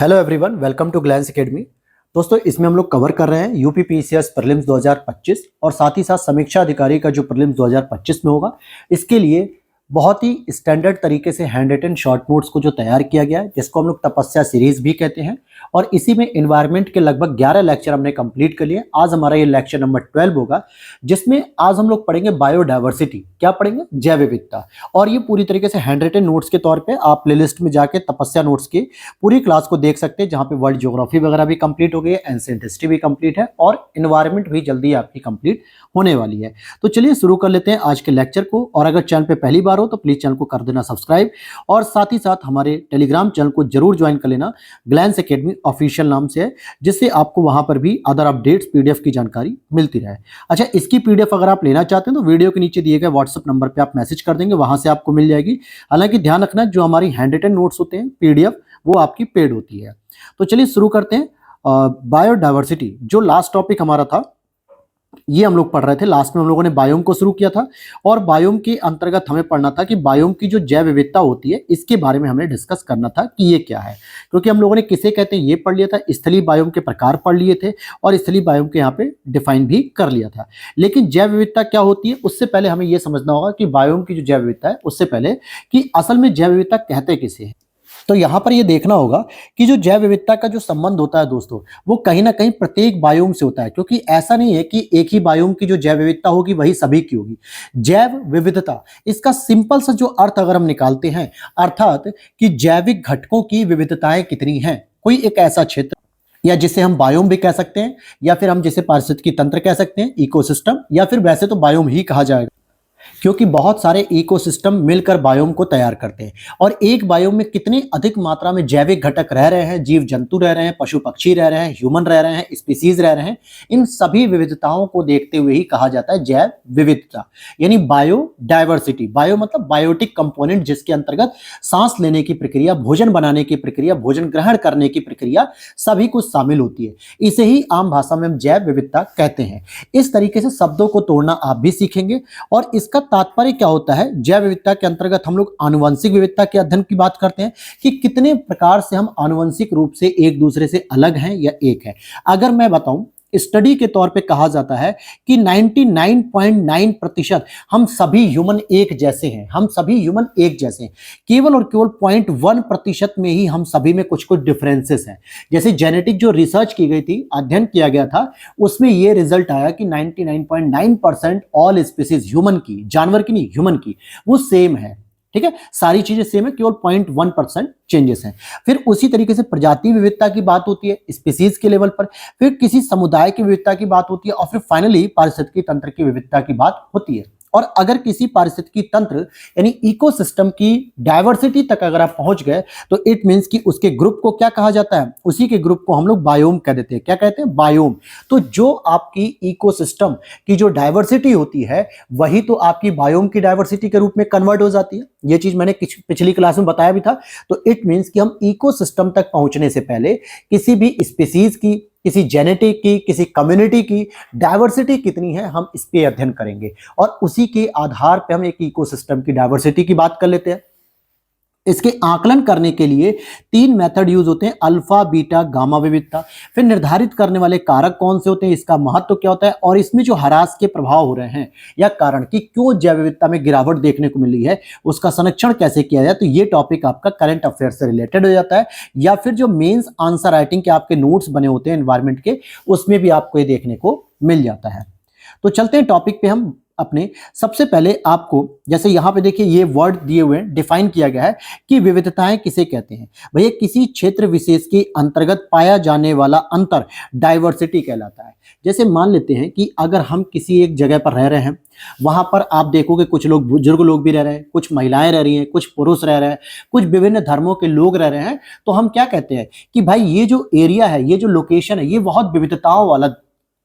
Hello everyone, welcome to Glance Academy. दोस्तों, इसमें हम लोग कवर कर रहे हैं यूपी पीसीएस प्रीलिम्स 2025 और साथ ही साथ समीक्षा अधिकारी का जो प्रीलिम्स 2025 में होगा, इसके लिए बहुत ही स्टैंडर्ड तरीके से हैंड रिटन शॉर्ट नोट्स को जो तैयार किया गया है, जिसको हम लोग तपस्या सीरीज भी कहते हैं। और इसी में एनवायरनमेंट के लगभग 11 लेक्चर हमने कंप्लीट कर लिए। आज हमारा ये लेक्चर नंबर 12 होगा, जिसमें आज हम लोग पढ़ेंगे बायोडायवर्सिटी। क्या पढ़ेंगे? जैव विविधता। और ये पूरी तरीके से हैंड रिटन नोट्स के तौर पे आप प्लेलिस्ट में जाके तपस्या नोट्स की पूरी क्लास को देख सकते हैं, जहां पे वर्ल्ड ज्योग्राफी वगैरह भी कंप्लीट हो गई है, एंशिएंट हिस्ट्री भी कंप्लीट है और एनवायरनमेंट भी जल्दी आपकी कंप्लीट होने वाली है। तो चलिए शुरू कर लेते हैं आज के लेक्चर को। और अगर चैनल पे पहली बार हो तो प्लीज चैनल को कर देना सब्सक्राइब और साथ ही साथ हमारे टेलीग्राम चैनल को जरूर ज्वाइन कर लेना। ग्लैंस एकेडमी ऑफिशियल नाम से है, जिससे आपको वहां पर भी अदर अपडेट्स पीडीएफ की जानकारी मिलती रहे। अच्छा, इसकी पीडीएफ अगर आप लेना चाहते हैं तो वीडियो के नीचे दिए गए व्हाट्सएप नंबर पे आप मैसेज कर देंगे, वहां से आपको मिल जाएगी। हालांकि ध्यान रखना, जो हमारी हैंड रिटन नोट्स होते हैं पीडीएफ, वो आपकी पेड होती है। तो चलिए शुरू करते हैं। बायोडायवर्सिटी जो लास्ट टॉपिक हमारा था, ये हम लोग पढ़ रहे थे। लास्ट में हम लोगों ने बायोम को शुरू किया था और बायोम के अंतर्गत हमें पढ़ना था कि बायोम की जो जैव विविधता होती है, इसके बारे में हमें डिस्कस करना था कि ये क्या है। क्योंकि हम लोगों ने किसे कहते हैं ये पढ़ लिया था, स्थलीय बायोम के प्रकार पढ़ लिए थे और स्थलीय बायोम के यहाँ पे डिफाइन भी कर लिया था। लेकिन जैव विविधता क्या होती है, उससे पहले हमें ये समझना होगा कि बायोम की जो जैव विविधता है, उससे पहले कि असल में जैव विविधता कहते किसे है। तो यहां पर ये देखना होगा कि जो जैव विविधता का जो संबंध होता है दोस्तों, वो कहीं ना कहीं प्रत्येक बायोम से होता है। क्योंकि ऐसा नहीं है कि एक ही बायोम की जो जैव विविधता होगी वही सभी की होगी। जैव विविधता, इसका सिंपल सा जो अर्थ अगर हम निकालते हैं, अर्थात कि जैविक घटकों की विविधताएं कितनी हैं। कोई एक ऐसा क्षेत्र, या जिसे हम बायोम भी कह सकते हैं, या फिर हम जिसे पारिस्थितिकी तंत्र कह सकते हैं, इकोसिस्टम, या फिर वैसे तो बायोम ही कहा जाएगा, क्योंकि बहुत सारे इकोसिस्टम मिलकर बायोम को तैयार करते हैं। और एक बायोम में कितनी अधिक मात्रा में जैविक घटक रह रहे हैं, जीव जंतु रह रहे हैं, पशु पक्षी रह रहे हैं, ह्यूमन रह रहे हैं, स्पीसीज रह रहे हैं, इन सभी विविधताओं को देखते हुए ही कहा जाता है जैव विविधता, यानी बायोडायवर्सिटी। बायो मतलब बायोटिक कंपोनेंट, जिसके अंतर्गत सांस लेने की प्रक्रिया, भोजन बनाने की प्रक्रिया, भोजन ग्रहण करने की प्रक्रिया सभी कुछ शामिल होती है। इसे ही आम भाषा में हम जैव विविधता कहते हैं। इस तरीके से शब्दों को तोड़ना आप भी सीखेंगे। और इसका तात्पर्य क्या होता है, जैव विविधता के अंतर्गत हम लोग आनुवंशिक विविधता के अध्ययन की बात करते हैं कि कितने प्रकार से हम आनुवंशिक रूप से एक दूसरे से अलग हैं या एक है। अगर मैं बताऊं, स्टडी के तौर पे कहा जाता है कि 99.9% हम सभी ह्यूमन एक जैसे हैं। हम सभी ह्यूमन एक जैसे हैं। केवल और केवल 0.1% में ही हम सभी में कुछ कुछ डिफरेंसेस हैं। जैसे जेनेटिक जो रिसर्च की गई थी, अध्ययन किया गया था, उसमें यह रिजल्ट आया कि 99.9% ऑल स्पीसीज, ह्यूमन की, जानवर की नहीं, ह्यूमन की, वो सेम है। ठीक है, सारी चीजें सेम है, केवल 0.1% चेंजेस हैं। फिर उसी तरीके से प्रजाति विविधता की बात होती है स्पीसीज के लेवल पर, फिर किसी समुदाय की विविधता की बात होती है, और फिर फाइनली पारिस्थितिकी तंत्र की विविधता की बात होती है। और अगर किसी पारिस्थितिकी तंत्र यानी इकोसिस्टम की डायवर्सिटी तक अगर आप पहुंच गए, तो इट मींस कि उसके ग्रुप को क्या कहा जाता है, उसी के ग्रुप को हम लोग बायोम कह देते हैं। क्या कहते हैं? बायोम। तो जो आपकी इकोसिस्टम की जो डायवर्सिटी होती है, वही तो आपकी बायोम की डायवर्सिटी के रूप में कन्वर्ट हो जाती है। ये चीज मैंने पिछली क्लास में बताया भी था। तो इट मींस कि हम इकोसिस्टम तक पहुंचने से पहले किसी भी स्पीसीज की, किसी जेनेटिक की, किसी कम्युनिटी की डायवर्सिटी कितनी है, हम इस पे अध्ययन करेंगे। और उसी के आधार पे हम एक इकोसिस्टम की डायवर्सिटी की बात कर लेते हैं। इसके आकलन करने के लिए 3 मेथड यूज होते हैं, अल्फा, बीटा, गामा विविधता। फिर निर्धारित करने वाले कारक कौन से होते हैं, इसका महत्व क्या होता है, और इसमें जो ह्रास के प्रभाव हो रहे हैं या कारण कि क्यों जैव विविधता में गिरावट देखने को मिल रही है, उसका संरक्षण कैसे किया जाए। तो ये टॉपिक आपका करंट अफेयर से रिलेटेड हो जाता है, या फिर जो मेंस आंसर राइटिंग के आपके नोट्स बने होते हैं एनवायरमेंट के, उसमें भी आपको ये देखने को मिल जाता है। तो चलते हैं टॉपिक पे हम अपने। सबसे पहले आपको, जैसे यहां पे देखिए ये वर्ड दिए हुए हैं, डिफाइन किया गया है कि विविधताएं किसे कहते हैं। भैया, किसी क्षेत्र विशेष के अंतर्गत पाया जाने वाला अंतर डाइवर्सिटी कहलाता है। जैसे मान लेते हैं कि अगर हम किसी एक जगह पर रह रहे हैं, वहां पर आप देखोगे कुछ लोग, बुजुर्ग लोग भी रह रहे हैं, कुछ महिलाएं रह रही हैं, कुछ पुरुष रह रहे हैं, कुछ विभिन्न धर्मों के लोग रह रहे हैं। तो हम क्या कहते हैं कि भाई ये जो एरिया है, ये जो लोकेशन है, ये बहुत विविधताओं वाला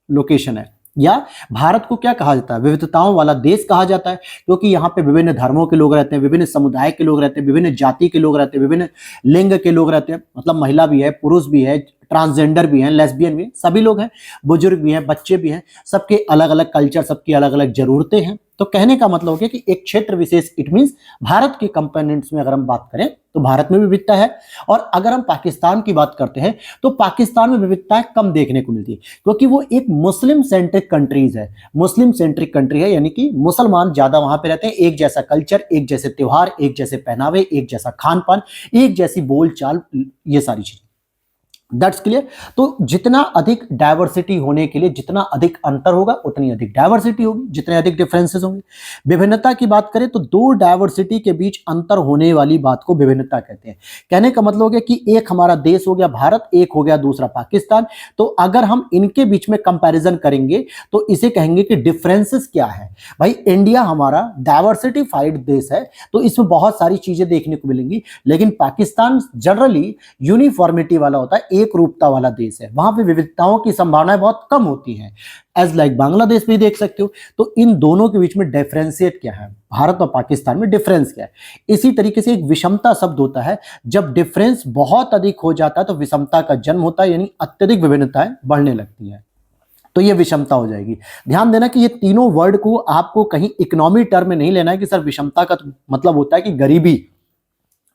लोकेशन है। या भारत को क्या कहा जाता है? विविधताओं वाला देश कहा जाता है, क्योंकि यहाँ पे विभिन्न धर्मों के लोग रहते हैं, विभिन्न समुदाय के लोग रहते हैं, विभिन्न जाति के लोग रहते हैं, विभिन्न लिंग के लोग रहते हैं। मतलब महिला भी है, पुरुष भी है, ट्रांसजेंडर भी हैं, लेस्बियन भी हैं, सभी लोग हैं, बुजुर्ग भी हैं, बच्चे भी हैं, सबके अलग अलग कल्चर, सबकी अलग अलग जरूरतें हैं। तो कहने का मतलब हो गया कि एक क्षेत्र विशेष, इट मींस भारत के कंपोनेंट्स में अगर हम बात करें तो भारत में विविधता है। और अगर हम पाकिस्तान की बात करते हैं तो पाकिस्तान में विविधताएं कम देखने को मिलती है, क्योंकि वो एक मुस्लिम सेंट्रिक कंट्रीज है, मुस्लिम सेंट्रिक कंट्री है, यानी कि मुसलमान ज्यादा वहां पे रहते हैं। एक जैसा कल्चर, एक जैसे त्योहार, एक जैसे पहनावे, एक जैसा खान पान, एक जैसी बोलचाल, ये सारी चीजें। That's clear. तो जितना अधिक डायवर्सिटी होने के लिए जितना अधिक अंतर होगा उतनी अधिक डायवर्सिटी होगी, जितने अधिक डिफरेंसेस होंगे। विभिन्नता की बात करें तो दो डायवर्सिटी के बीच अंतर होने वाली बात को विभिन्नता कहते हैं। कहने का मतलब हो गया कि एक हमारा देश हो गया भारत, एक हो गया दूसरा पाकिस्तान, तो अगर हम इनके बीच में कंपैरिजन करेंगे तो इसे कहेंगे कि डिफरेंसेस क्या है। भाई इंडिया हमारा डायवर्सिटीफाइड देश है, तो इसमें बहुत सारी चीजें देखने को मिलेंगी, लेकिन पाकिस्तान जनरली यूनिफॉर्मिटी वाला होता है, एक रूपता वाला देश है, वहां पे विविधताओं की संभावनाएं बहुत कम होती हैं। एज लाइक बांग्लादेश भी देख सकते हो। तो इन दोनों के बीच में डिफरेंशिएट क्या है, भारत और पाकिस्तान में डिफरेंस क्या है। इसी तरीके से एक विषमता शब्द होता है, जब डिफरेंस बहुत अधिक हो जाता है तो विषमता का जन्म होता है, यानी अत्यधिक विभिन्नताएं बढ़ने लगती हैं, तो ये विषमता हो जाएगी। ध्यान देना कि ये तीनों वर्ड को आपको कहीं इकोनॉमी टर्म में नहीं लेना है कि सर विषमता का मतलब होता है कि गरीबी,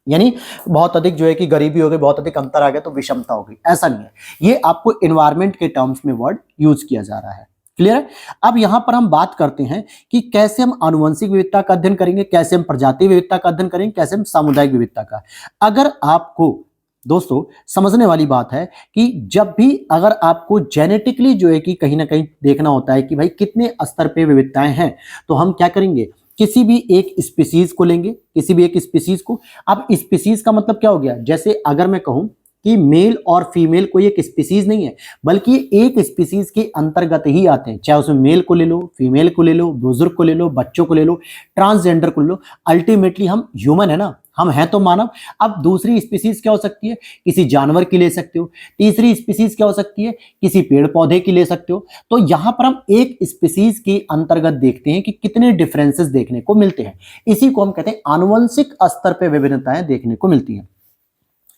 यानी बहुत अधिक जो है कि गरीबी हो गई, बहुत अधिक अंतर आ गया तो विषमता हो गई, ऐसा नहीं है। ये आपको एनवायरमेंट के टर्म्स में वर्ड यूज किया जा रहा है। क्लियर है। अब यहां पर हम बात करते हैं कि कैसे हम आनुवंशिक विविधता का अध्ययन करेंगे, कैसे हम प्रजातीय विविधता का अध्ययन करेंगे, कैसे हम सामुदायिक विविधता का। अगर आपको दोस्तों समझने वाली बात है कि जब भी अगर आपको जेनेटिकली जो है कि कहीं ना कहीं देखना होता है कि भाई कितने स्तर पे विविधताएं हैं, तो हम क्या करेंगे, किसी भी एक स्पीसीज को लेंगे, किसी भी एक स्पीसीज को। अब स्पीसीज का मतलब क्या हो गया, जैसे अगर मैं कहूं कि मेल और फीमेल कोई एक स्पीसीज नहीं है, बल्कि एक स्पीसीज के अंतर्गत ही आते हैं, चाहे उसमें मेल को ले लो, फीमेल को ले लो, बुजुर्ग को ले लो, बच्चों को ले लो, ट्रांसजेंडर को ले लो, अल्टीमेटली हम ह्यूमन है ना, हम हैं तो मानव। अब दूसरी स्पीसीज क्या हो सकती है, किसी जानवर की ले सकते हो। तीसरी स्पीसीज क्या हो सकती है, किसी पेड़ पौधे की ले सकते हो। तो यहां पर हम एक स्पीसीज के अंतर्गत देखते हैं कि कितने डिफरेंसेस देखने को मिलते हैं। इसी को हम कहते हैं आनुवंशिक स्तर पर विभिन्नताएं देखने को मिलती हैं।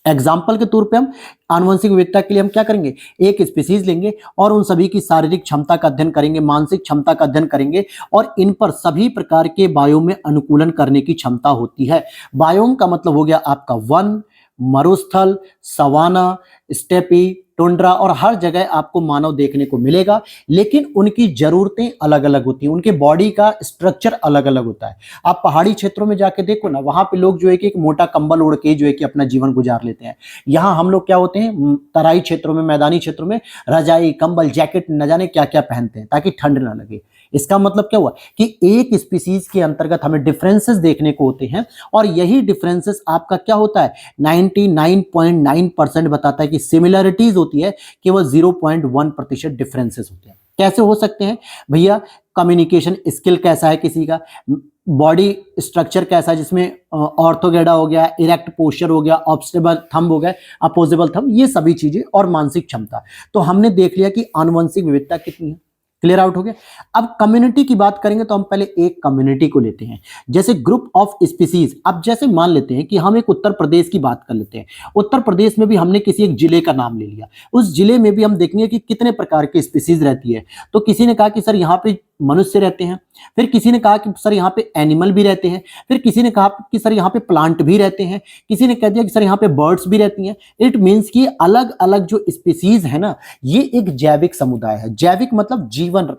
एग्जाम्पल के तौर पे हम आनुवंशिक विविधता के लिए हम क्या करेंगे, एक स्पीसीज लेंगे और उन सभी की शारीरिक क्षमता का अध्ययन करेंगे, मानसिक क्षमता का अध्ययन करेंगे, और इन पर सभी प्रकार के बायोम में अनुकूलन करने की क्षमता होती है। बायोम का मतलब हो गया आपका वन, मरुस्थल, सवाना, स्टेपी, टुंड्रा, और हर जगह आपको मानव देखने को मिलेगा, लेकिन उनकी जरूरतें अलग अलग होती हैं, उनके बॉडी का स्ट्रक्चर अलग अलग होता है। आप पहाड़ी क्षेत्रों में जाके देखो ना, वहां पे लोग जो है कि एक मोटा कंबल ओढ़ के जो है कि अपना जीवन गुजार लेते हैं। यहाँ हम लोग क्या होते हैं, तराई क्षेत्रों में, मैदानी क्षेत्रों में रजाई, कंबल, जैकेट, न जाने क्या क्या पहनते हैं ताकि ठंड ना लगे। इसका मतलब क्या हुआ कि एक स्पीसीज के अंतर्गत हमें डिफरेंसेस देखने को होते हैं, और यही डिफरेंसेस आपका क्या होता है, 99.9% बताता है कि सिमिलरिटीज होती है, केवल 0.1% डिफरेंसेस होते हैं। कैसे हो सकते हैं भैया, कम्युनिकेशन स्किल कैसा है किसी का, बॉडी स्ट्रक्चर कैसा है, जिसमें ऑर्थोगेडा हो गया, इरेक्ट पोस्चर हो गया, ऑब्स्टेबल थंब हो गया, अपोजेबल थंब, ये सभी चीजें, और मानसिक क्षमता। तो हमने देख लिया कि आनुवंशिक विविधता कितनी है। क्लियर आउट हो गया। अब कम्युनिटी की बात करेंगे तो हम पहले एक कम्युनिटी को लेते हैं, जैसे ग्रुप ऑफ स्पीसीज। अब जैसे मान लेते हैं कि हम एक उत्तर प्रदेश की बात कर लेते हैं, उत्तर प्रदेश में भी हमने किसी एक जिले का नाम ले लिया, उस जिले में भी हम देखेंगे कि कितने प्रकार की स्पीसीज रहती है। तो किसी ने कहा कि सर यहाँ पे मनुष्य रहते हैं, फिर किसी ने कहा कि सर यहाँ पे एनिमल भी रहते हैं, फिर किसी ने कहा कि सर यहाँ पे प्लांट भी रहते हैं, किसी ने कह दिया कि सर यहाँ पे बर्ड्स भी रहती हैं। इट मीन्स कि अलग अलग जो स्पीसीज है ना, ये एक जैविक समुदाय है। जैविक मतलब जीवन।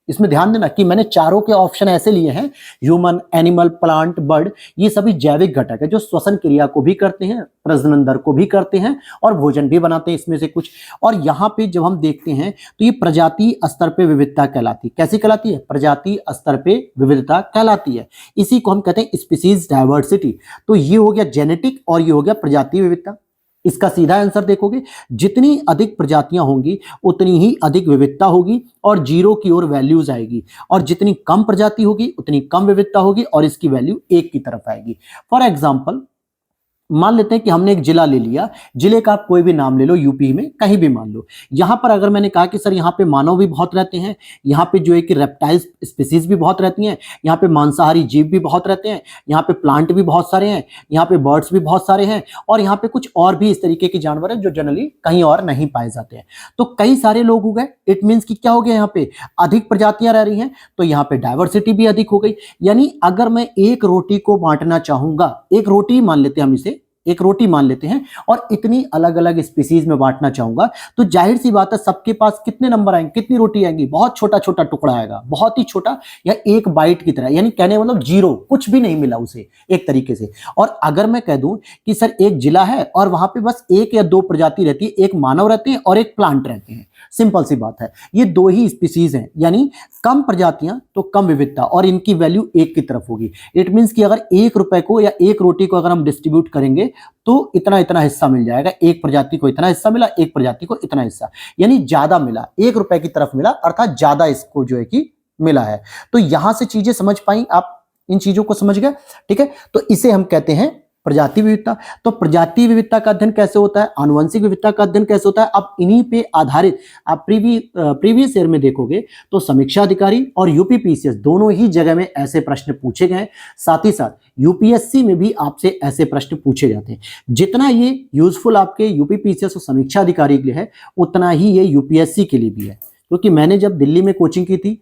इसमें ध्यान देना कि मैंने चारों के ऑप्शन ऐसे लिए हैं, ह्यूमन, एनिमल, प्लांट, बर्ड, ये सभी जैविक घटक है जो श्वसन क्रिया को भी करते हैं, प्रजनन दर को भी करते हैं, और भोजन भी बनाते हैं इसमें से कुछ। और यहाँ पे जब हम देखते हैं तो ये प्रजाति स्तर पे विविधता कहलाती है। कैसी कहलाती है, प्रजाति स्तर पे विविधता कहलाती है। इसी को हम कहते हैं स्पीसीज डायवर्सिटी। तो ये हो गया जेनेटिक और ये हो गया प्रजातीय विविधता। इसका सीधा आंसर देखोगे, जितनी अधिक प्रजातियां होंगी उतनी ही अधिक विविधता होगी, और जीरो की ओर वैल्यूज आएगी, और जितनी कम प्रजाति होगी उतनी कम विविधता होगी, और इसकी वैल्यू एक की तरफ आएगी। फॉर एग्जाम्पल मान लेते हैं कि हमने एक जिला ले लिया, जिले का आप कोई भी नाम ले लो, यूपी में कहीं भी मान लो। यहां पर अगर मैंने कहा कि सर यहाँ पे मानव भी बहुत रहते हैं, यहाँ पे जो है कि रेप्टाइल्स स्पीसीज भी बहुत रहती हैं, यहाँ पे मांसाहारी जीव भी बहुत रहते हैं, यहाँ पे प्लांट भी बहुत सारे हैं, यहाँ पे बर्ड्स भी बहुत सारे हैं, और यहाँ पे कुछ और भी इस तरीके के जानवर हैं जो जनरली कहीं और नहीं पाए जाते हैं। तो कई सारे लोग हो गए, इट मीन्स कि क्या हो गया, यहाँ पे अधिक प्रजातियां रह रही हैं, तो यहाँ पे डायवर्सिटी भी अधिक हो गई। यानी अगर मैं एक रोटी को बांटना चाहूंगा, एक रोटी मान लेते हैं हम इसे, एक रोटी मान लेते हैं, और इतनी अलग अलग स्पीसीज में बांटना चाहूंगा, तो जाहिर सी बात है सबके पास कितने नंबर आएंगे, कितनी रोटी आएंगी, बहुत छोटा छोटा टुकड़ा आएगा, बहुत ही छोटा, या एक बाइट की तरह, यानी कहने मतलब जीरो, कुछ भी नहीं मिला उसे एक तरीके से। और अगर मैं कह दूं कि सर एक जिला है और वहां पे बस एक या दो प्रजाति रहती है, एक मानव रहते हैं और एक प्लांट रहते हैं, सिंपल सी बात है, ये दो ही स्पीसीज हैं, यानी कम प्रजातियां तो कम विविधता, और इनकी वैल्यू एक की तरफ होगी। इट मींस कि अगर 1 रुपए को या एक रोटी को अगर हम डिस्ट्रीब्यूट करेंगे तो इतना इतना हिस्सा मिल जाएगा, एक प्रजाति को इतना हिस्सा मिला, एक प्रजाति को इतना हिस्सा, यानी ज्यादा मिला, 1 रुपए की तरफ मिला, अर्थात ज्यादा इसको जो है कि मिला है। तो यहां से चीजें समझ पाई आप, इन चीजों को समझ गए, ठीक है। तो इसे हम कहते हैं प्रजाति विविधता। तो प्रजाति विविधता का अध्ययन कैसे होता है, आनुवंशिक विविधता का अध्ययन कैसे होता है, अब इन्हीं पे आधारित आप प्रीवियस ईयर में देखोगे तो समीक्षा अधिकारी और यूपीपीसीएस दोनों ही जगह में ऐसे प्रश्न पूछे गए। साथ ही साथ यूपीएससी में भी आपसे ऐसे प्रश्न पूछे जाते हैं। जितना ये यूजफुल आपके यूपीपीसीएस और समीक्षा अधिकारी के लिए है, उतना ही ये यूपीएससी के लिए भी है। क्योंकि मैंने जब दिल्ली में कोचिंग की थी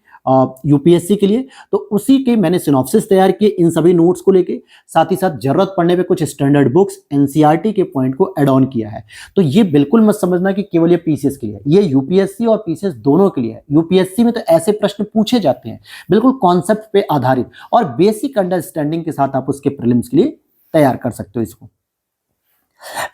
यूपीएससी के लिए, तो उसी के मैंने सिनॉप्सिस तैयार किए इन सभी नोट्स को लेके, साथ ही साथ जरूरत पड़ने पे कुछ स्टैंडर्ड बुक्स एनसीईआरटी के पॉइंट को ऐड ऑन किया है। तो ये बिल्कुल मत समझना कि केवल ये पीसीएस के लिए, ये यूपीएससी और पीसीएस दोनों के लिए है। यूपीएससी में तो ऐसे प्रश्न पूछे जाते हैं बिल्कुल कॉन्सेप्ट पे आधारित, और बेसिक अंडरस्टैंडिंग के साथ आप उसके प्रीलिम्स के लिए तैयार कर सकते हो इसको।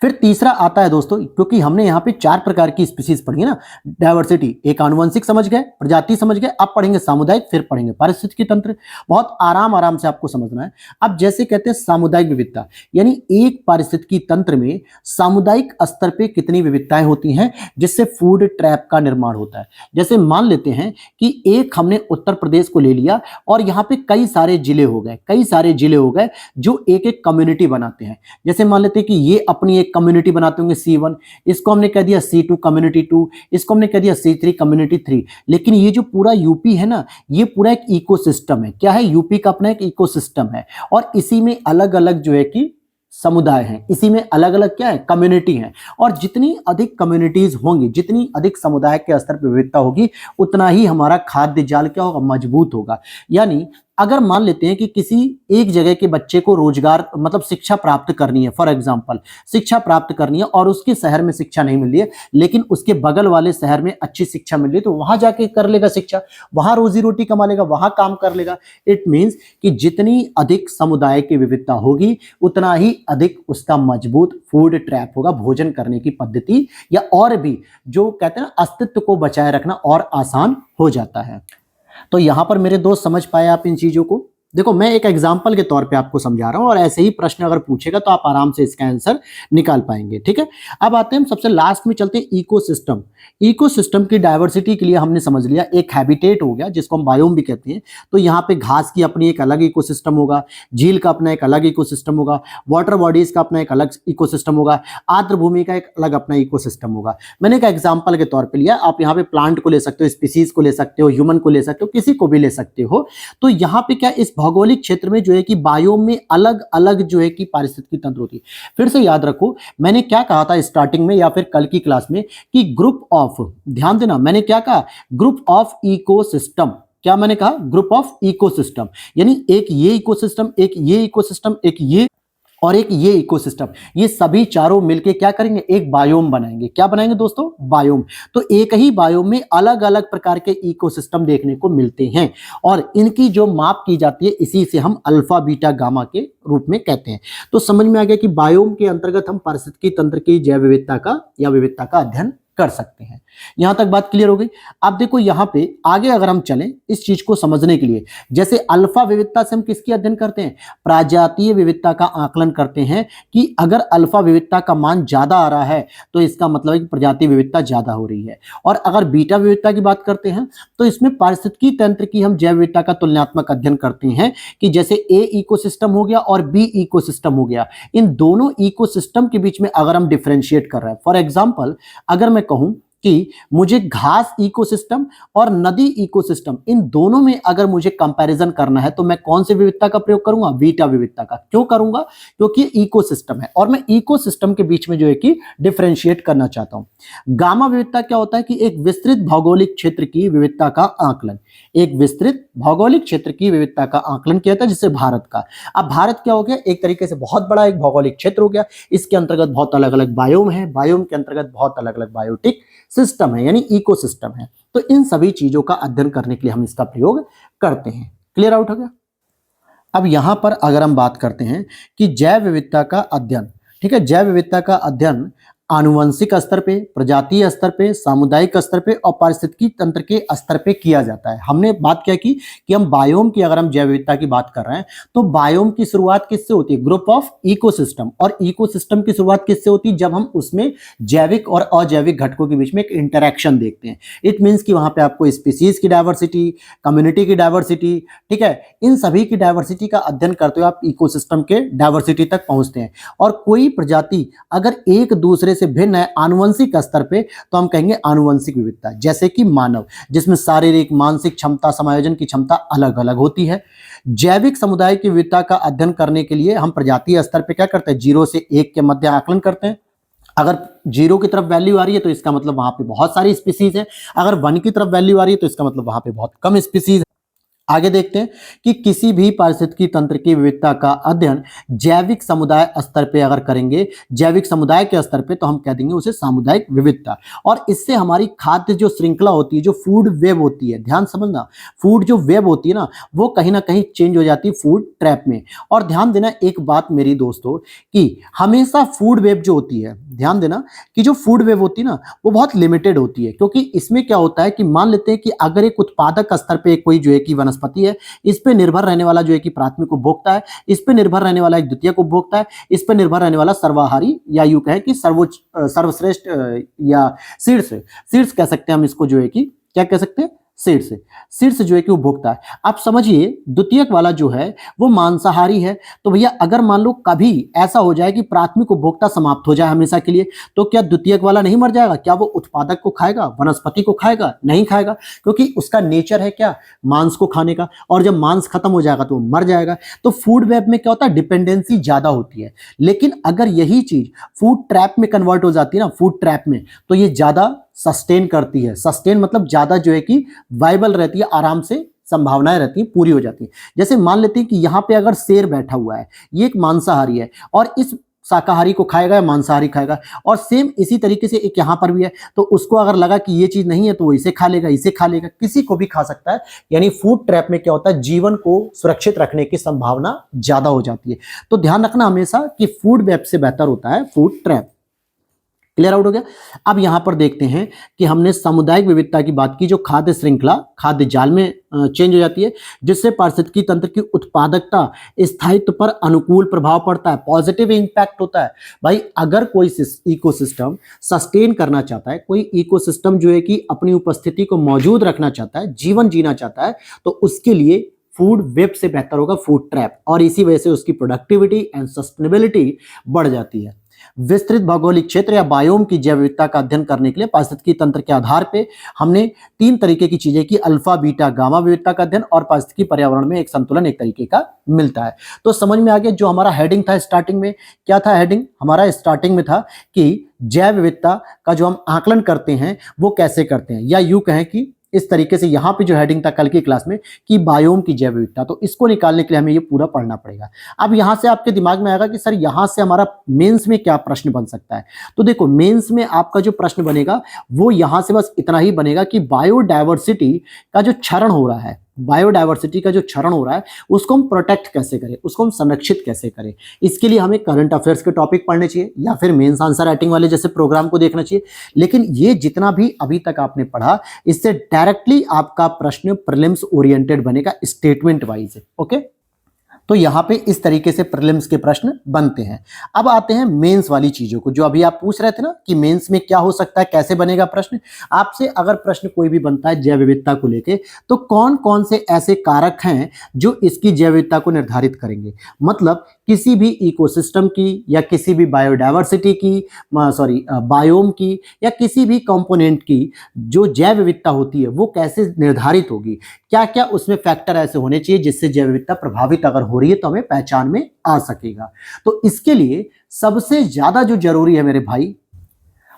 फिर तीसरा आता है दोस्तों, क्योंकि हमने यहाँ पे 4 प्रकार की स्पीसीज पढ़ी है ना, डायवर्सिटी, एक आनुवंशिक समझ गए, प्रजाति समझ गए, अब पढ़ेंगे सामुदायिक, फिर पढ़ेंगे पारिस्थितिकी तंत्र। बहुत आराम से आपको समझना है। अब जैसे कहते हैं सामुदायिक विविधता, यानी एक पारिस्थितिकी तंत्र में सामुदायिक स्तर पे कितनी विविधताएं होती हैं जिससे फूड ट्रैप का निर्माण होता है। जैसे मान लेते हैं कि एक हमने उत्तर प्रदेश को ले लिया और यहाँ पे कई सारे जिले हो गए, कई सारे जिले हो गए जो एक एक कम्युनिटी बनाते हैं। जैसे मान लेते हैं कि ये अपनी एक कम्युनिटी बनाते होंगे C1, इसको हमने कह दिया C2 कम्युनिटी 2, इसको हमने कह दिया C3 कम्युनिटी 3। लेकिन ये जो पूरा यूपी है ना, ये पूरा एक इकोसिस्टम है। क्या है, यूपी का अपना एक इकोसिस्टम है, और इसी में अलग अलग जो है कि समुदाय हैं, इसी में अलग अलग क्या है, कम्युनिटी हैं। और जितनी अधिक कम्युनिटीज होंगी, जितनी अधिक समुदाय के स्तर पर विविधता होगी, उतना ही हमारा खाद्य जाल क्या होगा, मजबूत होगा। यानी अगर मान लेते हैं कि किसी एक जगह के बच्चे को रोजगार मतलब शिक्षा प्राप्त करनी है, फॉर एग्जांपल शिक्षा प्राप्त करनी है, और उसके शहर में शिक्षा नहीं मिल रही है, लेकिन उसके बगल वाले शहर में अच्छी शिक्षा मिल रही है, तो वहां जाके कर लेगा शिक्षा, वहां रोजी रोटी कमा लेगा, वहां काम कर लेगा। इट मीन्स कि जितनी अधिक समुदाय की विविधता होगी, उतना ही अधिक उसका मजबूत फूड ट्रैप होगा, भोजन करने की पद्धति या और भी जो कहते हैं ना अस्तित्व को बचाए रखना और आसान हो जाता है। तो यहां पर मेरे दोस्त समझ पाए आप इन चीजों को। देखो मैं एक एग्जाम्पल के तौर पे आपको समझा रहा हूं, और ऐसे ही प्रश्न अगर पूछेगा तो आप आराम से इसका आंसर निकाल पाएंगे, ठीक है। अब आते हैं हम सबसे लास्ट में, चलते हैं इकोसिस्टम। इकोसिस्टम की डायवर्सिटी के लिए हमने समझ लिया एक हैबिटेट हो गया जिसको हम बायोम भी कहते हैं। तो यहाँ पे घास की अपनी एक अलग इकोसिस्टम होगा, झील का अपना एक अलग इकोसिस्टम होगा, वाटर बॉडीज का अपना एक अलग इकोसिस्टम होगा, आर्द्र भूमि का एक अलग अपना इकोसिस्टम होगा। मैंने एक एग्जाम्पल के तौर पर लिया, आप यहाँ पे प्लांट को ले सकते हो, स्पीसीज को ले सकते हो, ह्यूमन को ले सकते हो, किसी को भी ले सकते हो। तो यहाँ पे क्या इस भौगोलिक क्षेत्र में जो है कि बायोम में अलग अलग जो है कि पारिस्थितिकी तंत्र होती है। फिर से याद रखो मैंने क्या कहा था स्टार्टिंग में या फिर कल की क्लास में कि ग्रुप ऑफ, ध्यान देना मैंने क्या कहा, ग्रुप ऑफ इकोसिस्टम। क्या मैंने कहा, ग्रुप ऑफ इकोसिस्टम, यानी एक ये इकोसिस्टम, एक ये इकोसिस्टम, एक ये और एक ये इकोसिस्टम, ये सभी चारों मिलके क्या करेंगे, एक बायोम बनाएंगे। क्या बनाएंगे दोस्तों, बायोम। तो एक ही बायोम में अलग अलग प्रकार के इकोसिस्टम देखने को मिलते हैं, और इनकी जो माप की जाती है इसी से हम अल्फा बीटा गामा के रूप में कहते हैं। तो समझ में आ गया कि बायोम के अंतर्गत हम पारिस्थितिकी तंत्र की जैव विविधता का या विविधता का अध्ययन कर सकते हैं। यहां तक बात क्लियर हो गई। अब देखो यहां पे आगे अगर हम चलें इस चीज को समझने के लिए, जैसे अल्फा विविधता से हम किसकी अध्ययन करते हैं, प्रजातीय विविधता का आकलन करते हैं कि अगर अल्फा विविधता का मान ज्यादा आ रहा है तो इसका मतलब है कि प्रजातीय विविधता ज्यादा हो रही है। और अगर बीटा विविधता की बात करते हैं तो इसमें पारिस्थितिकी तंत्र की हम जैव विविधता का तुलनात्मक अध्ययन करते हैं कि जैसे ए इकोसिस्टम हो गया और बी इकोसिस्टम हो गया, इन दोनों इकोसिस्टम के बीच में अगर हम डिफरेंशिएट कर रहे हैं, फॉर एग्जांपल अगर मैं कहूं कि मुझे घास इकोसिस्टम और नदी इकोसिस्टम इन दोनों में अगर मुझे कंपैरिजन करना है तो मैं कौन सी विविधता का प्रयोग करूंगा, बीटा विविधता का। क्यों करूंगा, क्योंकि इकोसिस्टम है और मैं इकोसिस्टम के बीच में जो है कि डिफरेंशिएट करना चाहता हूं। गामा विविधता क्या होता है कि एक विस्तृत भौगोलिक क्षेत्र की विविधता का आकलन, एक विस्तृत भौगोलिक क्षेत्र की विविधता का आकलन किया था जिससे भारत का। अब भारत क्या हो गया, एक तरीके से बहुत बड़ा एक भौगोलिक क्षेत्र हो गया, इसके अंतर्गत बहुत अलग अलग बायोम है, बायोम के अंतर्गत बहुत अलग अलग बायोटिक सिस्टम है यानी इकोसिस्टम है। तो इन सभी चीजों का अध्ययन करने के लिए हम इसका प्रयोग करते हैं। क्लियर आउट हो गया। अब यहां पर अगर हम बात करते हैं कि जैव विविधता का अध्ययन, ठीक है, जैव विविधता का अध्ययन आनुवंशिक स्तर पे, प्रजातीय स्तर पे, सामुदायिक स्तर पे और पारिस्थितिकी तंत्र के स्तर पे किया जाता है। हमने बात क्या की कि हम बायोम की अगर हम जैव विविधता की बात कर रहे हैं तो बायोम की शुरुआत किससे होती है, ग्रुप ऑफ इकोसिस्टम, और इकोसिस्टम की शुरुआत किससे होती है, जब हम उसमें जैविक और अजैविक घटकों के बीच में एक इंटरेक्शन देखते हैं। इट मीन्स कि वहां पे आपको स्पीसीज की डायवर्सिटी, कम्युनिटी की डायवर्सिटी, ठीक है, इन सभी की डायवर्सिटी का अध्ययन करते हुए आप इकोसिस्टम के डायवर्सिटी तक पहुंचते हैं। और कोई प्रजाति अगर एक दूसरे से भिन्न है आनुवंशिक स्तर पे तो हम कहेंगे आनुवंशिक विविधता। जैसे कि मानव, जिसमें शारीरिक, मानसिक क्षमता, समायोजन की क्षमता अलग अलग होती है। जैविक समुदाय की विविधता का अध्ययन करने के लिए हम प्रजातीय स्तर पे क्या करते हैं, 0 से 1 के मध्य आकलन करते हैं। अगर 0 की तरफ वैल्यू आ रही है तो इसका मतलब वहां पे बहुत सारी स्पीसीज है, अगर 1 की तरफ वैल्यू आ रही है तो इसका मतलब वहां पे बहुत कम स्पीसीज है। आगे देखते हैं कि किसी भी पारिस्थितिकी तंत्र की विविधता का अध्ययन जैविक समुदाय स्तर पे अगर करेंगे, जैविक समुदाय के स्तर पे, तो हम कह देंगे उसे सामुदायिक विविधता। और इससे हमारी खाद्य जो श्रृंखला होती है, जो फूड वेब होती है, ध्यान समझना, फूड जो वेब होती है ना वो कहीं ना कहीं चेंज हो जाती है फूड ट्रैप में। और ध्यान देना एक बात मेरी दोस्तों कि हमेशा फूड वेब जो होती है, ध्यान देना कि जो फूड वेब होती है ना वो बहुत लिमिटेड होती है, क्योंकि इसमें क्या होता है कि मान लेते हैं कि अगर एक उत्पादक स्तर पे कोई जो है कि वनस्पति है, इस पे निर्भर रहने वाला जो है कि प्राथमिक उपभोक्ता है, इस पे निर्भर रहने वाला एक द्वितीयक उपभोक्ता है, इस पे निर्भर रहने वाला सर्वाहारी या यूं कहें कि सर्वोच्च सर्वश्रेष्ठ या शीर्ष कह सकते हैं हम इसको, जो है कि क्या कह सकते हैं, शीर्ष जो है कि उपभोक्ता है। आप समझिए द्वितीयक वाला जो है वो मांसाहारी है, तो भैया अगर मान लो कभी ऐसा हो जाए कि प्राथमिक उपभोक्ता समाप्त हो जाए हमेशा के लिए, तो क्या द्वितीयक वाला नहीं मर जाएगा? क्या वो उत्पादक को खाएगा, वनस्पति को खाएगा? नहीं खाएगा, क्योंकि उसका नेचर है क्या, मांस को खाने का, और जब मांस खत्म हो जाएगा तो वो मर जाएगा। तो फूड वेब में क्या होता है, डिपेंडेंसी ज्यादा होती है। लेकिन अगर यही चीज फूड ट्रैप में कन्वर्ट हो जाती है ना, फूड ट्रैप में, तो ये ज्यादा सस्टेन करती है। सस्टेन मतलब ज्यादा जो है कि वाइबल रहती है, आराम से संभावनाएं रहती हैं, पूरी हो जाती है। जैसे मान लेते हैं कि यहाँ पे अगर शेर बैठा हुआ है, ये एक मांसाहारी है और इस शाकाहारी को खाएगा या मांसाहारी खाएगा, और सेम इसी तरीके से एक यहाँ पर भी है, तो उसको अगर लगा कि ये चीज नहीं है तो वो इसे खा लेगा, इसे खा लेगा, किसी को भी खा सकता है। यानी फूड ट्रैप में क्या होता है, जीवन को सुरक्षित रखने की संभावना ज्यादा हो जाती है। तो ध्यान रखना हमेशा कि फूड वेब से बेहतर होता है फूड ट्रैप। क्लियर आउट हो गया। अब यहां पर देखते हैं कि हमने सामुदायिक विविधता की बात की, जो खाद्य श्रृंखला, खाद्य जाल में चेंज हो जाती है, जिससे पारिस्थितिकी तंत्र की उत्पादकता, स्थायित्व पर अनुकूल प्रभाव पड़ता है, पॉजिटिव इंपैक्ट होता है। भाई अगर कोई इकोसिस्टम सस्टेन करना चाहता है, कोई इकोसिस्टम जो है कि अपनी उपस्थिति को मौजूद रखना चाहता है, जीवन जीना चाहता है, तो उसके लिए फूड वेब से बेहतर होगा फूड ट्रैप, और इसी वजह से उसकी प्रोडक्टिविटी एंड सस्टेनेबिलिटी बढ़ जाती है। विस्तृत भौगोलिक क्षेत्र या बायोम की जैव विविधता का अध्ययन करने के लिए पारिस्थितिकी तंत्र के आधार पे हमने 3 तरीके की चीजें की, अल्फा, बीटा, गामा विविधता का अध्ययन, और पारिस्थितिकी पर्यावरण में एक संतुलन एक तरीके का मिलता है। तो समझ में आ गया। जो हमारा हेडिंग था स्टार्टिंग में, क्या था हेडिंग हमारा स्टार्टिंग में था कि जैव विविधता का जो हम आकलन करते हैं वो कैसे करते हैं, या यूं कहें कि इस तरीके से यहाँ पे जो हेडिंग था कल की क्लास में कि बायोम की जैव विविधता, तो इसको निकालने के लिए हमें ये पूरा पढ़ना पड़ेगा। अब यहाँ से आपके दिमाग में आएगा कि सर यहाँ से हमारा मेंस में क्या प्रश्न बन सकता है। तो देखो मेंस में आपका जो प्रश्न बनेगा वो यहाँ से बस इतना ही बनेगा कि बायोडायवर्सिटी का जो क्षरण हो रहा है, बायोडायवर्सिटी का जो क्षरण हो रहा है उसको हम प्रोटेक्ट कैसे करें, उसको हम संरक्षित कैसे करें। इसके लिए हमें करंट अफेयर्स के टॉपिक पढ़ने चाहिए या फिर मेंस आंसर राइटिंग वाले जैसे प्रोग्राम को देखना चाहिए। लेकिन ये जितना भी अभी तक आपने पढ़ा, इससे डायरेक्टली आपका प्रश्न प्रीलिम्स ओरिएंटेड बनेगा, स्टेटमेंट वाइज है। ओके, तो यहां पे इस तरीके से प्रीलिम्स के प्रश्न बनते हैं। अब आते हैं मेंस वाली चीजों को, जो अभी आप पूछ रहे थे ना कि मेंस में क्या हो सकता है, कैसे बनेगा प्रश्न। आपसे अगर प्रश्न कोई भी बनता है जैव विविधता को लेके, तो कौन कौन से ऐसे कारक हैं जो इसकी जैव विविधता को निर्धारित करेंगे। मतलब किसी भी इकोसिस्टम की या किसी भी बायोडायवर्सिटी की, बायोम की या किसी भी कंपोनेंट की जो जैव विविधता होती है वो कैसे निर्धारित होगी, क्या क्या उसमें फैक्टर ऐसे होने चाहिए जिससे जैव विविधता प्रभावित अगर हो रही है तो हमें पहचान में आ सकेगा। तो इसके लिए सबसे ज्यादा जो जरूरी है मेरे भाई,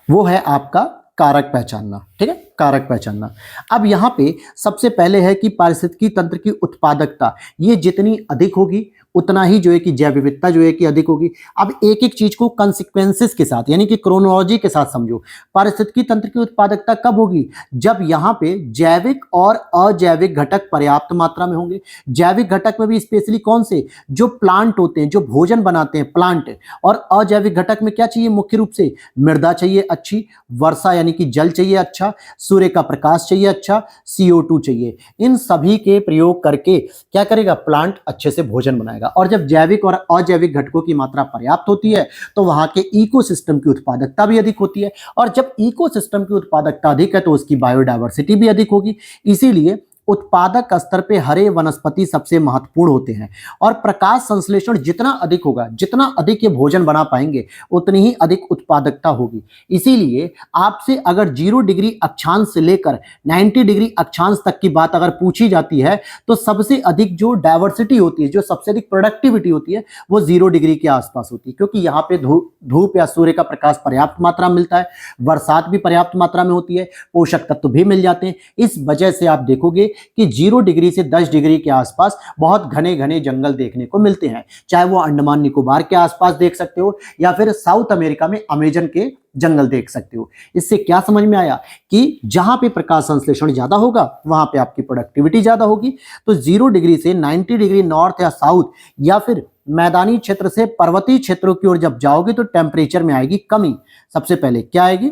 वो है आपका कारक पहचानना। ठीक है, कारक पहचानना। अब यहां पे सबसे पहले है कि पारिस्थितिकी तंत्र की उत्पादकता, ये जितनी अधिक होगी उतना ही जो है कि जैव विविधता जो है कि अधिक होगी। अब एक एक चीज को कंसिक्वेंसेस के साथ यानी कि क्रोनोलॉजी के साथ समझो। पारिस्थितिकी तंत्र की उत्पादकता कब होगी, जब यहाँ पे जैविक और अजैविक घटक पर्याप्त मात्रा में होंगे। जैविक घटक में भी स्पेशली कौन से, जो प्लांट होते हैं, जो भोजन बनाते हैं प्लांट। और अजैविक घटक में क्या चाहिए, मुख्य रूप से मृदा चाहिए अच्छी, वर्षा यानी कि जल चाहिए अच्छा, सूर्य का प्रकाश चाहिए अच्छा, CO2 चाहिए। इन सभी के प्रयोग करके क्या करेगा, प्लांट अच्छे से भोजन बनाएगा। और जब जैविक और अजैविक घटकों की मात्रा पर्याप्त होती है तो वहां के इकोसिस्टम की उत्पादकता भी अधिक होती है। और जब इकोसिस्टम की उत्पादकता अधिक है तो उसकी बायोडायवर्सिटी भी अधिक होगी। इसीलिए उत्पादक स्तर पे हरे वनस्पति सबसे महत्वपूर्ण होते हैं। और प्रकाश संश्लेषण जितना अधिक होगा, जितना अधिक ये भोजन बना पाएंगे, उतनी ही अधिक उत्पादकता होगी। इसीलिए आपसे अगर 0 डिग्री अक्षांश से लेकर 90 डिग्री अक्षांश तक की बात अगर पूछी जाती है तो सबसे अधिक जो डायवर्सिटी होती है, जो सबसे अधिक प्रोडक्टिविटी होती है, वो 0 डिग्री के आसपास होती है। क्योंकि यहाँ पे धूप या सूर्य का प्रकाश पर्याप्त मात्रा में मिलता है, बरसात भी पर्याप्त मात्रा में होती है, पोषक तत्व भी मिल जाते हैं। इस वजह से आप देखोगे कि 0 डिग्री से 10 डिग्री के आसपास बहुत घने घने जंगल देखने को मिलते हैं। चाहे वो अंडमान निकोबार के आसपास देख सकते हो या फिर साउथ अमेरिका में अमेजन के जंगल देख सकते हो। इससे क्या समझ में आया कि जहां पे प्रकाश संश्लेषण ज्यादा होगा वहां पे आपकी प्रोडक्टिविटी ज्यादा होगी। तो 0 डिग्री से 90 डिग्री नॉर्थ या साउथ या फिर मैदानी क्षेत्र से पर्वतीय क्षेत्रों की ओर जब जाओगे तो टेम्परेचर में आएगी कमी। सबसे पहले क्या आएगी,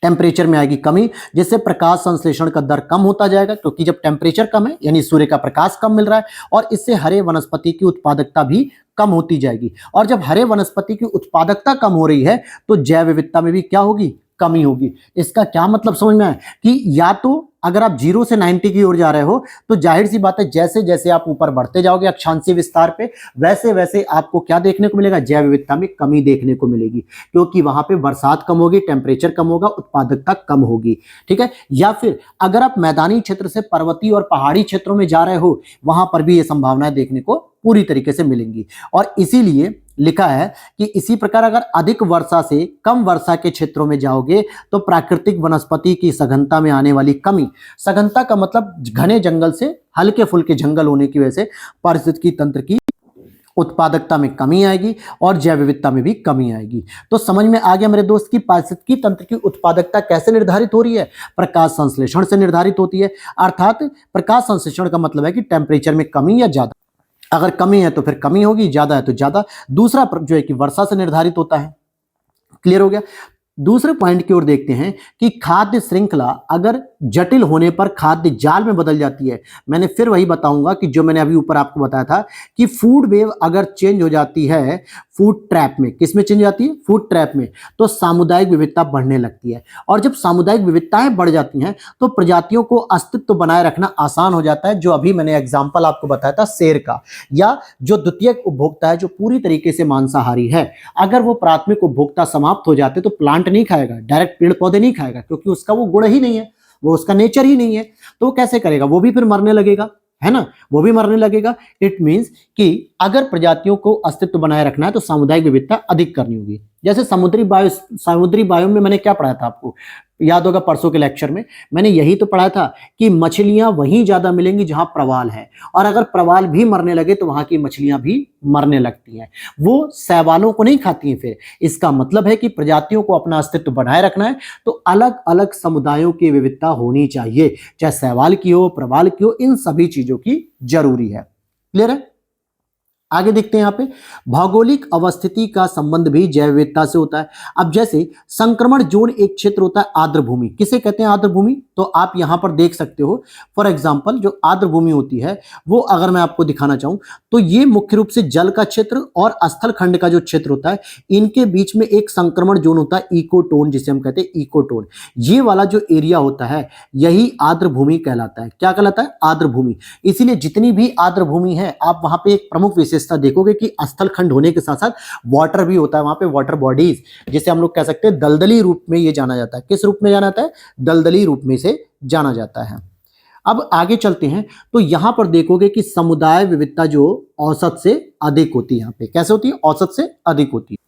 टेम्परेचर में आएगी कमी, जिससे प्रकाश संश्लेषण का दर कम होता जाएगा। क्योंकि जब टेम्परेचर कम है यानी सूर्य का प्रकाश कम मिल रहा है, और इससे हरे वनस्पति की उत्पादकता भी कम होती जाएगी। और जब हरे वनस्पति की उत्पादकता कम हो रही है तो जैव विविधता में भी क्या होगी, कमी होगी। इसका क्या मतलब समझ में आया कि या तो अगर आप 0 से 90 की ओर जा रहे हो तो जाहिर सी बात है जैसे जैसे आप ऊपर बढ़ते जाओगे अक्षांशीय विस्तार पे, वैसे वैसे आपको क्या देखने को मिलेगा, जैव विविधता में कमी देखने को मिलेगी। क्योंकि वहां पे बरसात कम होगी, टेम्परेचर कम होगा, उत्पादकता कम होगी। ठीक है, या फिर अगर आप मैदानी क्षेत्र से पर्वतीय और पहाड़ी क्षेत्रों में जा रहे हो, वहां पर भी ये संभावनाएं देखने को पूरी तरीके से मिलेंगी। और इसीलिए लिखा है कि इसी प्रकार अगर अधिक वर्षा से कम वर्षा के क्षेत्रों में जाओगे तो प्राकृतिक वनस्पति की सघनता में आने वाली कमी, सघनता का मतलब घने जंगल से हल्के फुल्के जंगल होने की वजह से पारिस्थितिकी तंत्र की उत्पादकता में कमी आएगी और जैव विविधता में भी कमी आएगी। तो समझ में आ गया मेरे दोस्त की पारिस्थितिकी तंत्र की उत्पादकता कैसे निर्धारित हो रही है, प्रकाश संश्लेषण से निर्धारित होती है। अर्थात प्रकाश संश्लेषण का मतलब है कि टेम्परेचर में कमी या ज्यादा, अगर कमी है तो फिर कमी होगी, ज्यादा है तो ज्यादा। दूसरा जो है कि वर्षा से निर्धारित होता है। क्लियर हो गया। दूसरे पॉइंट की ओर देखते हैं कि खाद्य श्रृंखला अगर जटिल होने पर खाद्य जाल में बदल जाती है। मैंने फिर वही बताऊंगा कि जो मैंने अभी ऊपर आपको बताया था कि फूड वेव अगर चेंज हो जाती है फूड ट्रैप में, किस में चेंज हो जाती है, फूड ट्रैप में, तो सामुदायिक विविधता बढ़ने लगती है। और जब सामुदायिक विविधताएं बढ़ जाती हैं तो प्रजातियों को अस्तित्व बनाए रखना आसान हो जाता है। जो अभी मैंने एग्जाम्पल आपको बताया था शेर का, या जो द्वितीयक उपभोक्ता है जो पूरी तरीके से मांसाहारी है, अगर वो प्राथमिक उपभोक्ता समाप्त हो जाते तो प्लांट नहीं खाएगा, डायरेक्ट पेड़ पौधे नहीं खाएगा, क्योंकि उसका वो गुण ही नहीं है, वो उसका नेचर ही नहीं है। तो वो कैसे करेगा, वो भी फिर मरने लगेगा, है ना, वो भी मरने लगेगा। इट मींस कि अगर प्रजातियों को अस्तित्व बनाए रखना है तो सामुदायिक विविधता अधिक करनी होगी। जैसे समुद्री बायो में मैंने क्या पढ़ाया था आपको, याद होगा परसों के लेक्चर में मैंने यही तो पढ़ा था कि मछलियां वहीं ज्यादा मिलेंगी जहां प्रवाल है, और अगर प्रवाल भी मरने लगे तो वहां की मछलियां भी मरने लगती हैं, वो शैवालों को नहीं खाती हैं। फिर इसका मतलब है कि प्रजातियों को अपना अस्तित्व बनाए रखना है तो अलग अलग समुदायों की विविधता होनी चाहिए, चाहे शैवाल की हो, प्रवाल की हो, इन सभी चीजों की जरूरी है। क्लियर है? आगे देखते हैं यहाँ पे भौगोलिक अवस्थिति का संबंध भी जैव विविधता से होता है। अब जैसे संक्रमण जोन एक क्षेत्र होता है आर्द्र भूमि, किसे कहते हैं आर्द्र भूमि, तो आप यहां पर देख सकते हो फॉर एग्जांपल जो आर्द्र भूमि होती है वो अगर मैं आपको दिखाना चाहूं तो ये मुख्य रूप से जल का क्षेत्र और स्थल खंड का जो क्षेत्र होता है इनके बीच में एक संक्रमण जोन होता है इकोटोन, जिसे हम कहते हैं इकोटोन। ये वाला जो एरिया होता है यही आर्द्र भूमि कहलाता है। क्या कहलाता है? आर्द्र भूमि। इसीलिए जितनी भी आर्द्र भूमि है आप वहां पे एक प्रमुख विशेषता देखोगे कि स्थल खंड होने के साथ साथ वाटर भी होता है वहां पे, वाटर बॉडीज, जिसे हम लोग कह सकते हैं दलदली रूप में ये जाना जाता है। किस रूप में जाना जाता है? दलदली रूप में से जाना जाता है। अब आगे चलते हैं तो यहां पर देखोगे कि समुदाय विविधता जो औसत से अधिक होती है, यहां पे कैसे होती है? औसत से अधिक होती है।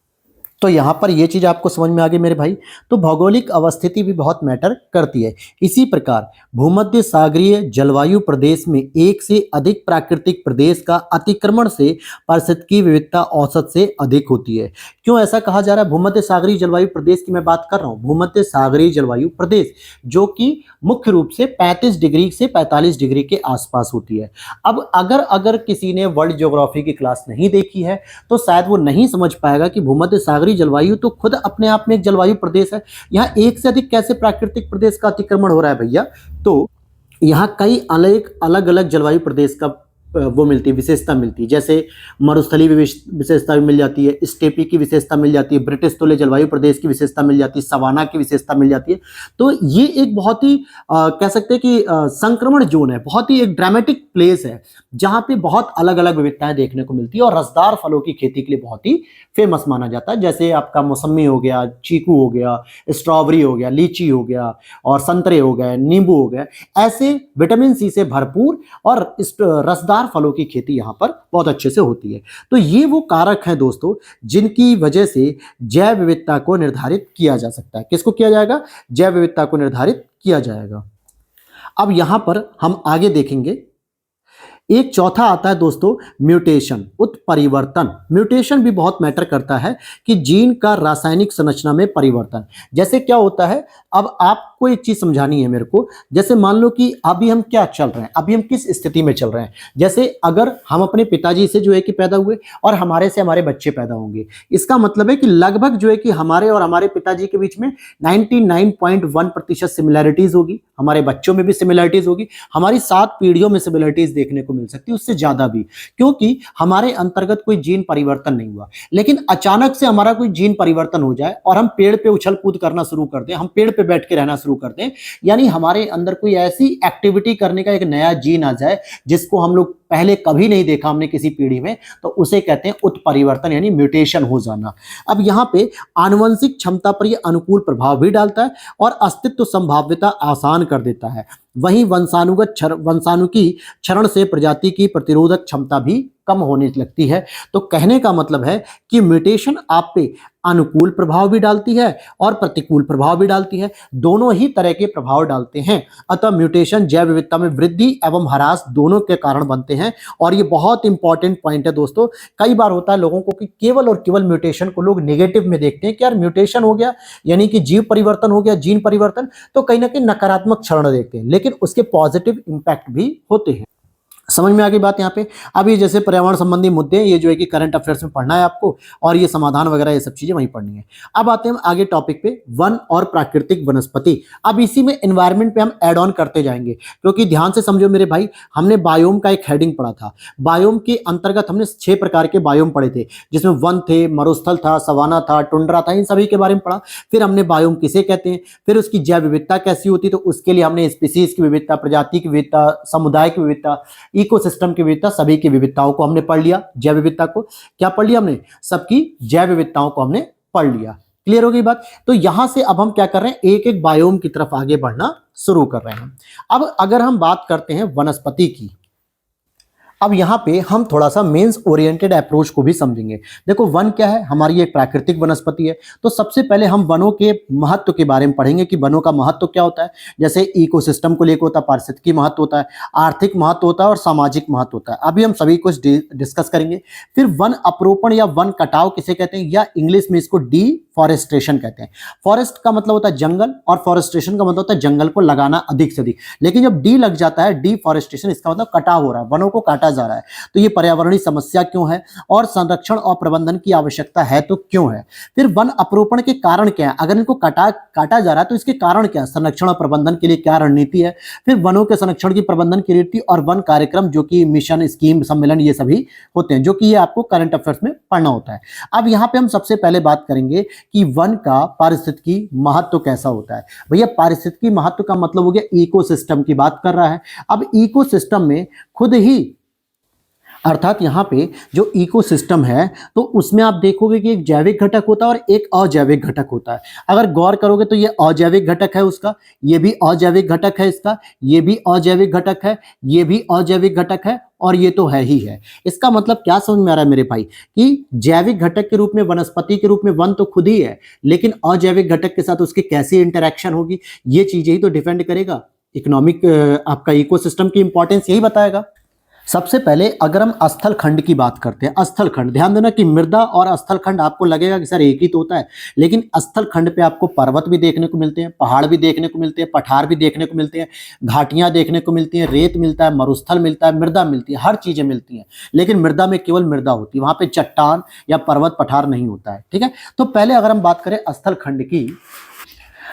तो यहाँ पर ये चीज आपको समझ में आ गई मेरे भाई। तो भौगोलिक अवस्थिति भी बहुत मैटर करती है। इसी प्रकार भूमध्य सागरीय जलवायु प्रदेश में एक से अधिक प्राकृतिक प्रदेश का अतिक्रमण से पारिस्थितिकी विविधता औसत से अधिक होती है। क्यों ऐसा कहा जा रहा है? भूमध्य सागरीय जलवायु प्रदेश की मैं बात कर रहा हूँ, भूमध्य सागरीय जलवायु प्रदेश जो कि मुख्य रूप से 35 डिग्री से 45 डिग्री के आसपास होती है। अब अगर किसी ने वर्ल्ड ज्योग्राफी की क्लास नहीं देखी है तो शायद वो नहीं समझ पाएगा कि भूमध्य सागरीय जलवायु तो खुद अपने आप में एक जलवायु प्रदेश है। यहाँ एक से अधिक कैसे प्राकृतिक प्रदेश का अतिक्रमण हो रहा है भैया? तो यहाँ कई अलग अलग जलवायु प्रदेश का वो मिलती है, विशेषता मिलती है। जैसे मरुस्थलीय विशेषता भी मिल जाती है, स्टेपी की विशेषता मिल जाती है, ब्रिटिश तुल्य जलवायु प्रदेश की विशेषता मिल जाती है, सवाना की विशेषता मिल जाती है। तो ये एक बहुत ही कह सकते हैं कि संक्रमण जोन है, बहुत ही एक ड्रामेटिक प्लेस है जहां पे बहुत अलग अलग विविधताएं देखने को मिलती है और रसदार फलों की खेती के लिए बहुत ही फेमस माना जाता है। जैसे आपका मौसमी हो गया, चीकू हो गया, स्ट्रॉबेरी हो गया, लीची हो गया और संतरे हो गए, नींबू हो गए, ऐसे विटामिन सी से भरपूर और रसदार फलों की खेती यहां पर बहुत अच्छे से होती है। तो ये वो कारक हैं दोस्तों जिनकी वजह से जैव विविधता को निर्धारित किया जा सकता है। किसको किया जाएगा? जैव विविधता को निर्धारित किया जाएगा। अब यहां पर हम आगे देखेंगे, एक चौथा आता है दोस्तों म्यूटेशन, उत्परिवर्तन। म्यूटेशन भी बहुत मैटर करता है कि जीन का रासायनिक संरचना में परिवर्तन। जैसे क्या होता है, अब आपको एक चीज समझानी है मेरे को। जैसे मान लो कि अभी हम क्या चल रहे हैं, अभी हम किस स्थिति में चल रहे हैं। जैसे अगर हम अपने पिताजी से जो है कि पैदा हुए और हमारे से हमारे बच्चे पैदा होंगे, इसका मतलब है कि लगभग जो है कि हमारे और हमारे पिताजी के बीच में 99.1% सिमिलैरिटीज होगी, हमारे बच्चों में भी सिमिलैरिटीज होगी, हमारी 7 पीढ़ियों में सिमिलैरिटीज देखने को मिल सकती है, उससे ज्यादा भी, क्योंकि हमारे अंतर्गत कोई जीन परिवर्तन नहीं हुआ। लेकिन अचानक से हमारा कोई जीन परिवर्तन हो जाए और हम पेड़ पे उछल कूद करना शुरू कर दें, हम पेड़ पे बैठ के रहना शुरू कर दें, यानी हमारे अंदर कोई ऐसी एक्टिविटी करने का एक नया जीन आ जाए जिसको हम लोग पहले कभी नहीं देखा हमने किसी पीढ़ी में, तो उसे कहते हैं उत्परिवर्तन यानी म्यूटेशन हो जाना। अब यहां पे आनुवंशिक क्षमता पर यह अनुकूल प्रभाव भी डालता है और अस्तित्व संभाव्यता आसान कर देता है। वहीं वंशाणुकी क्षरण से प्रजाति की प्रतिरोधक क्षमता भी कम होने लगती है। तो कहने का मतलब है कि म्यूटेशन आप पे अनुकूल प्रभाव भी डालती है और प्रतिकूल प्रभाव भी डालती है, दोनों ही तरह के प्रभाव डालते हैं। अतः म्यूटेशन जैव विविधता में वृद्धि एवं ह्रास दोनों के कारण बनते हैं। और ये बहुत इंपॉर्टेंट पॉइंट है दोस्तों। कई बार होता है लोगों को कि केवल और केवल म्यूटेशन को लोग नेगेटिव में देखते हैं कि यार म्यूटेशन हो गया यानी कि जीव परिवर्तन हो गया, जीन परिवर्तन, तो कहीं ना कहीं नकारात्मक क्षरण देखते हैं, लेकिन उसके पॉजिटिव इंपैक्ट भी होते हैं। समझ में आ गई बात यहाँ पे। अब ये जैसे पर्यावरण संबंधी मुद्दे ये जो है कि करंट अफेयर्स में पढ़ना है आपको, और ये समाधान वगैरह ये सब चीजें वहीं पढ़नी है। अब आते हैं आगे टॉपिक पे, वन और प्राकृतिक वनस्पति। अब इसी में एनवायरनमेंट पे हम ऐड ऑन करते जाएंगे, क्योंकि ध्यान से समझो मेरे भाई, हमने बायोम का एक हेडिंग पढ़ा था। बायोम के अंतर्गत हमने 6 प्रकार के बायोम पढ़े थे, जिसमें वन थे, मरुस्थल था, सवाना था, टुंड्रा था, इन सभी के बारे में पढ़ा। फिर हमने बायोम किसे कहते हैं, फिर उसकी जैव विविधता कैसी होती, तो उसके लिए हमने स्पीसीज की विविधता, प्रजाति की विविधता, समुदाय की विविधता, इकोसिस्टम की विविधता, सभी की विविधताओं को हमने पढ़ लिया। जैव विविधता को क्या पढ़ लिया हमने? सबकी जैव विविधताओं को हमने पढ़ लिया। क्लियर हो गई बात? तो यहां से अब हम क्या कर रहे हैं, एक एक बायोम की तरफ आगे बढ़ना शुरू कर रहे हैं। अब अगर हम बात करते हैं वनस्पति की, अब यहाँ पे हम थोड़ा सा मेंस ओरिएंटेड अप्रोच को भी समझेंगे। देखो वन क्या है, हमारी एक प्राकृतिक वनस्पति है। तो सबसे पहले हम वनों के महत्व के बारे में पढ़ेंगे कि वनों का महत्व क्या होता है। जैसे इकोसिस्टम को लेकर होता है, पारिस्थितिकी महत्व होता है, आर्थिक महत्व होता है और सामाजिक महत्व होता है। अभी हम सभी कुछ डिस्कस करेंगे। फिर वन अपरोपण या वन कटाव किसे कहते हैं, या इंग्लिश में इसको डिफॉरेस्टेशन कहते हैं। फॉरेस्ट का मतलब होता है जंगल और फॉरेस्टेशन का मतलब होता है जंगल को लगाना अधिक से अधिक। लेकिन जब डी लग जाता है, डिफॉरेस्टेशन, इसका मतलब कटाव हो रहा है, वनों को काटा जा रहा है। तो ये पर्यावरणीय समस्या क्यों है और संरक्षण और प्रबंधन की आवश्यकता है तो क्यों है। फिर वन अपरोपण के कारण क्या है, अगर इनको काटा जा रहा है तो इसके कारण क्या है, संरक्षण और प्रबंधन के लिए क्या रणनीति है। फिर वनों के संरक्षण की प्रबंधन की रणनीति और वन कार्यक्रम जो कि मिशन, स्कीम, सम्मेलन, ये सभी होते हैं, जो कि ये आपको करंट अफेयर्स में पढ़ना होता है। अब यहाँ पे हम सबसे पहले बात करेंगे कि वन का पारिस्थितिकी महत्व कैसा होता है। भैया पारिस्थितिकी महत्व का मतलब हो गया इकोसिस्टम की बात कर रहा है। अब इकोसिस्टम में खुद ही, अर्थात यहाँ पे जो इकोसिस्टम है तो उसमें आप देखोगे कि एक जैविक घटक होता है और एक अजैविक घटक होता है। अगर गौर करोगे तो ये अजैविक घटक है उसका, ये भी अजैविक घटक है इसका, ये भी अजैविक घटक है, ये भी अजैविक घटक है और ये तो है ही है। इसका मतलब क्या समझ में आ रहा है मेरे भाई, कि जैविक घटक के रूप में, वनस्पति के रूप में वन तो खुद ही है, लेकिन अजैविक घटक के साथ उसकी कैसी इंटरेक्शन होगी, ये चीजें ही तो डिपेंड करेगा। इकोनॉमिक आपका इकोसिस्टम की इंपॉर्टेंस यही बताएगा। सबसे पहले अगर हम स्थल खंड की बात करते हैं, स्थल खंड, ध्यान देना कि मृदा और स्थल खंड आपको लगेगा कि सर एक ही तो होता है, लेकिन स्थल खंड पे आपको पर्वत भी देखने को मिलते हैं, पहाड़ भी देखने को मिलते हैं, पठार भी देखने को मिलते हैं, घाटियां देखने को मिलती हैं, रेत मिलता है, मरुस्थल मिलता है, मृदा मिलती है, हर चीजें मिलती हैं। लेकिन मृदा में केवल मृदा होती है, वहां पे चट्टान या पर्वत पठार नहीं होता है। ठीक है, तो पहले अगर हम बात करें स्थल खंड की,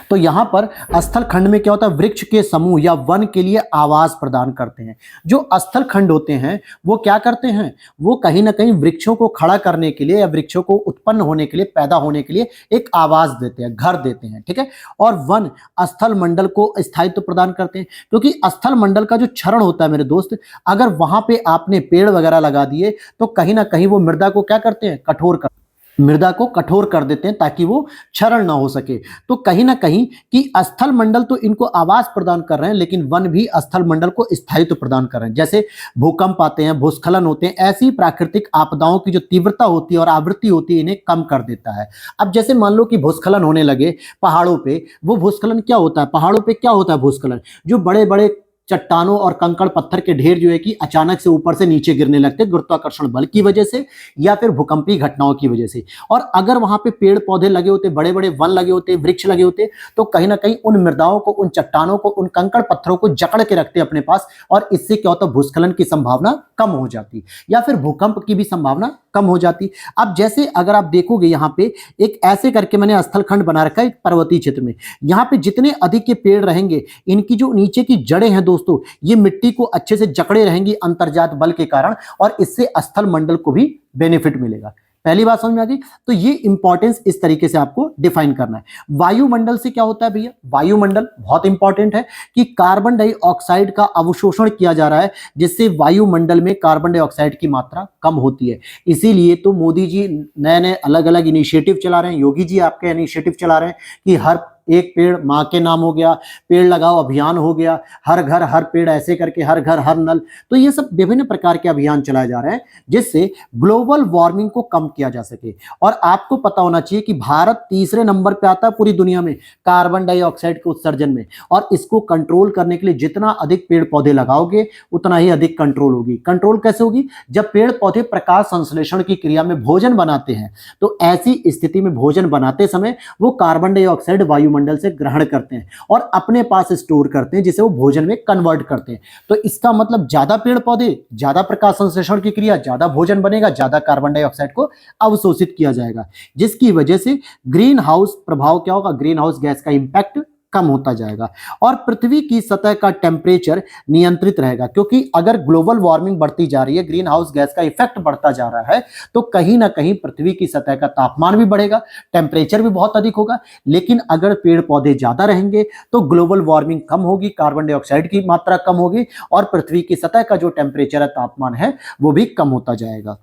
तो यहां पर स्थल खंड में क्या होता है, वृक्ष के समूह या वन के लिए आवास प्रदान करते हैं। जो स्थल खंड होते हैं वो क्या करते हैं, वो कहीं ना कहीं वृक्षों को खड़ा करने के लिए या वृक्षों को उत्पन्न होने के लिए, पैदा होने के लिए एक आवास देते हैं, घर देते हैं। ठीक है, और वन स्थल मंडल को स्थायित्व प्रदान करते हैं, क्योंकि स्थल मंडल का जो क्षरण होता है मेरे दोस्त, अगर वहां पे आपने पेड़ वगैरह लगा दिए तो कहीं ना कहीं वो मृदा को क्या करते हैं, मृदा को कठोर कर देते हैं ताकि वो क्षरण ना हो सके। तो कहीं ना कहीं कि स्थल मंडल तो इनको आवास प्रदान कर रहे हैं, लेकिन वन भी स्थल मंडल को स्थायित्व प्रदान कर रहे हैं। जैसे भूकंप आते हैं, भूस्खलन होते हैं, ऐसी प्राकृतिक आपदाओं की जो तीव्रता होती है और आवृत्ति होती है इन्हें कम कर देता है। अब जैसे मान लो कि भूस्खलन होने लगे पहाड़ों पे, वो भूस्खलन क्या होता है, पहाड़ों पे क्या होता है भूस्खलन, जो बड़े बड़े चट्टानों और कंकड़ पत्थर के ढेर जो है कि अचानक से ऊपर से नीचे गिरने लगते हैं गुरुत्वाकर्षण बल की वजह से या फिर भूकंपीय घटनाओं की वजह से। और अगर वहां पे पेड़ पौधे लगे होते, बड़े बड़े वन लगे होते, वृक्ष लगे होते, तो कहीं ना कहीं उन मृदाओं को, उन चट्टानों को, उन कंकड़ पत्थरों को जकड़ के रखते अपने पास, और इससे क्या होता, भूस्खलन की संभावना कम हो जाती या फिर भूकंप की भी संभावना कम हो जाती। अब जैसे अगर आप देखोगे यहाँ पे एक ऐसे करके मैंने स्थल खंड बना रखा है एक पर्वतीय क्षेत्र में, यहाँ पे जितने अधिक के पेड़ रहेंगे, इनकी जो नीचे की जड़ें हैं दोस्तों, ये मिट्टी को अच्छे से जकड़े रहेंगी अंतर्जात बल के कारण, और इससे स्थल मंडल को भी बेनिफिट मिलेगा। पहली बात समझ में आ गई। तो ये इंपॉर्टेंस इस तरीके से आपको डिफाइन करना है। वायुमंडल से क्या होता है भैया, वायुमंडल बहुत इंपॉर्टेंट है कि कार्बन डाइऑक्साइड का अवशोषण किया जा रहा है, जिससे वायुमंडल में कार्बन डाइऑक्साइड की मात्रा कम होती है। इसीलिए तो मोदी जी नए नए अलग अलग इनिशिएटिव चला रहे हैं, योगी जी आपके इनिशिएटिव चला रहे हैं कि हर एक पेड़ मां के नाम हो गया, पेड़ लगाओ अभियान हो गया, हर घर हर पेड़, ऐसे करके हर घर हर नल। तो ये सब विभिन्न प्रकार के अभियान चलाए जा रहे हैं जिससे ग्लोबल वार्मिंग को कम किया जा सके। और आपको पता होना चाहिए कि भारत तीसरे नंबर पे आता है पूरी दुनिया में कार्बन डाइऑक्साइड के उत्सर्जन में, और इसको कंट्रोल करने के लिए जितना अधिक पेड़ पौधे लगाओगे उतना ही अधिक कंट्रोल होगी। कंट्रोल कैसे होगी, जब पेड़ पौधे प्रकाश संश्लेषण की क्रिया में भोजन बनाते हैं, तो ऐसी स्थिति में भोजन बनाते समय वो कार्बन डाइऑक्साइड वायुमंडल से ग्रहण करते हैं और अपने पास स्टोर करते हैं, जिसे वो भोजन में कन्वर्ट करते हैं। तो इसका मतलब ज्यादा पेड़ पौधे, ज्यादा प्रकाश संश्लेषण की क्रिया, ज्यादा भोजन बनेगा, ज्यादा कार्बन डाइऑक्साइड को अवशोषित किया जाएगा, जिसकी वजह से ग्रीन हाउस प्रभाव क्या होगा, ग्रीन हाउस गैस का इंपैक्ट कम होता जाएगा और पृथ्वी की सतह का टेम्परेचर नियंत्रित रहेगा। क्योंकि अगर ग्लोबल वार्मिंग बढ़ती जा रही है, ग्रीन हाउस गैस का इफेक्ट बढ़ता जा रहा है, तो कहीं ना कहीं पृथ्वी की सतह का तापमान भी बढ़ेगा, टेम्परेचर भी बहुत अधिक होगा। लेकिन अगर पेड़ पौधे ज्यादा रहेंगे तो ग्लोबल वार्मिंग कम होगी, कार्बन डाइऑक्साइड की मात्रा कम होगी और पृथ्वी की सतह का जो टेम्परेचर है, तापमान है, वो भी कम होता जाएगा।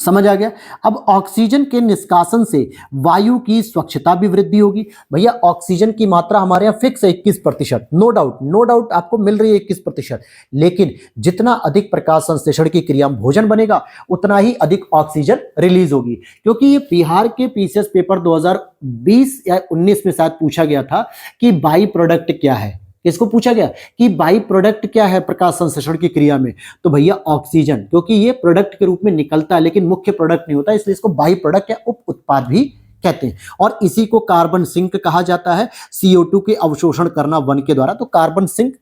समझ आ गया। अब ऑक्सीजन के निष्कासन से वायु की स्वच्छता भी वृद्धि होगी। भैया ऑक्सीजन की मात्रा हमारे यहाँ फिक्स है 21%, नो डाउट आपको मिल रही है 21%, लेकिन जितना अधिक प्रकाश संश्लेषण की क्रिया में भोजन बनेगा उतना ही अधिक ऑक्सीजन रिलीज होगी। क्योंकि ये बिहार के पीसीएस पेपर 2020 या 19 में शायद पूछा गया था कि बाई प्रोडक्ट क्या है। इसको पूछा गया कि बाई प्रोडक्ट क्या है प्रकाश संश्लेषण की क्रिया में, तो भैया ऑक्सीजन, क्योंकि ये प्रोडक्ट के रूप में निकलता है लेकिन मुख्य प्रोडक्ट नहीं होता, इसलिए इसको बाई प्रोडक्ट या उप उत्पाद भी कहते हैं। और इसी को कार्बन सिंक कहा जाता है, CO2 के अवशोषण करना वन के द्वारा, तो कार्बन सिंक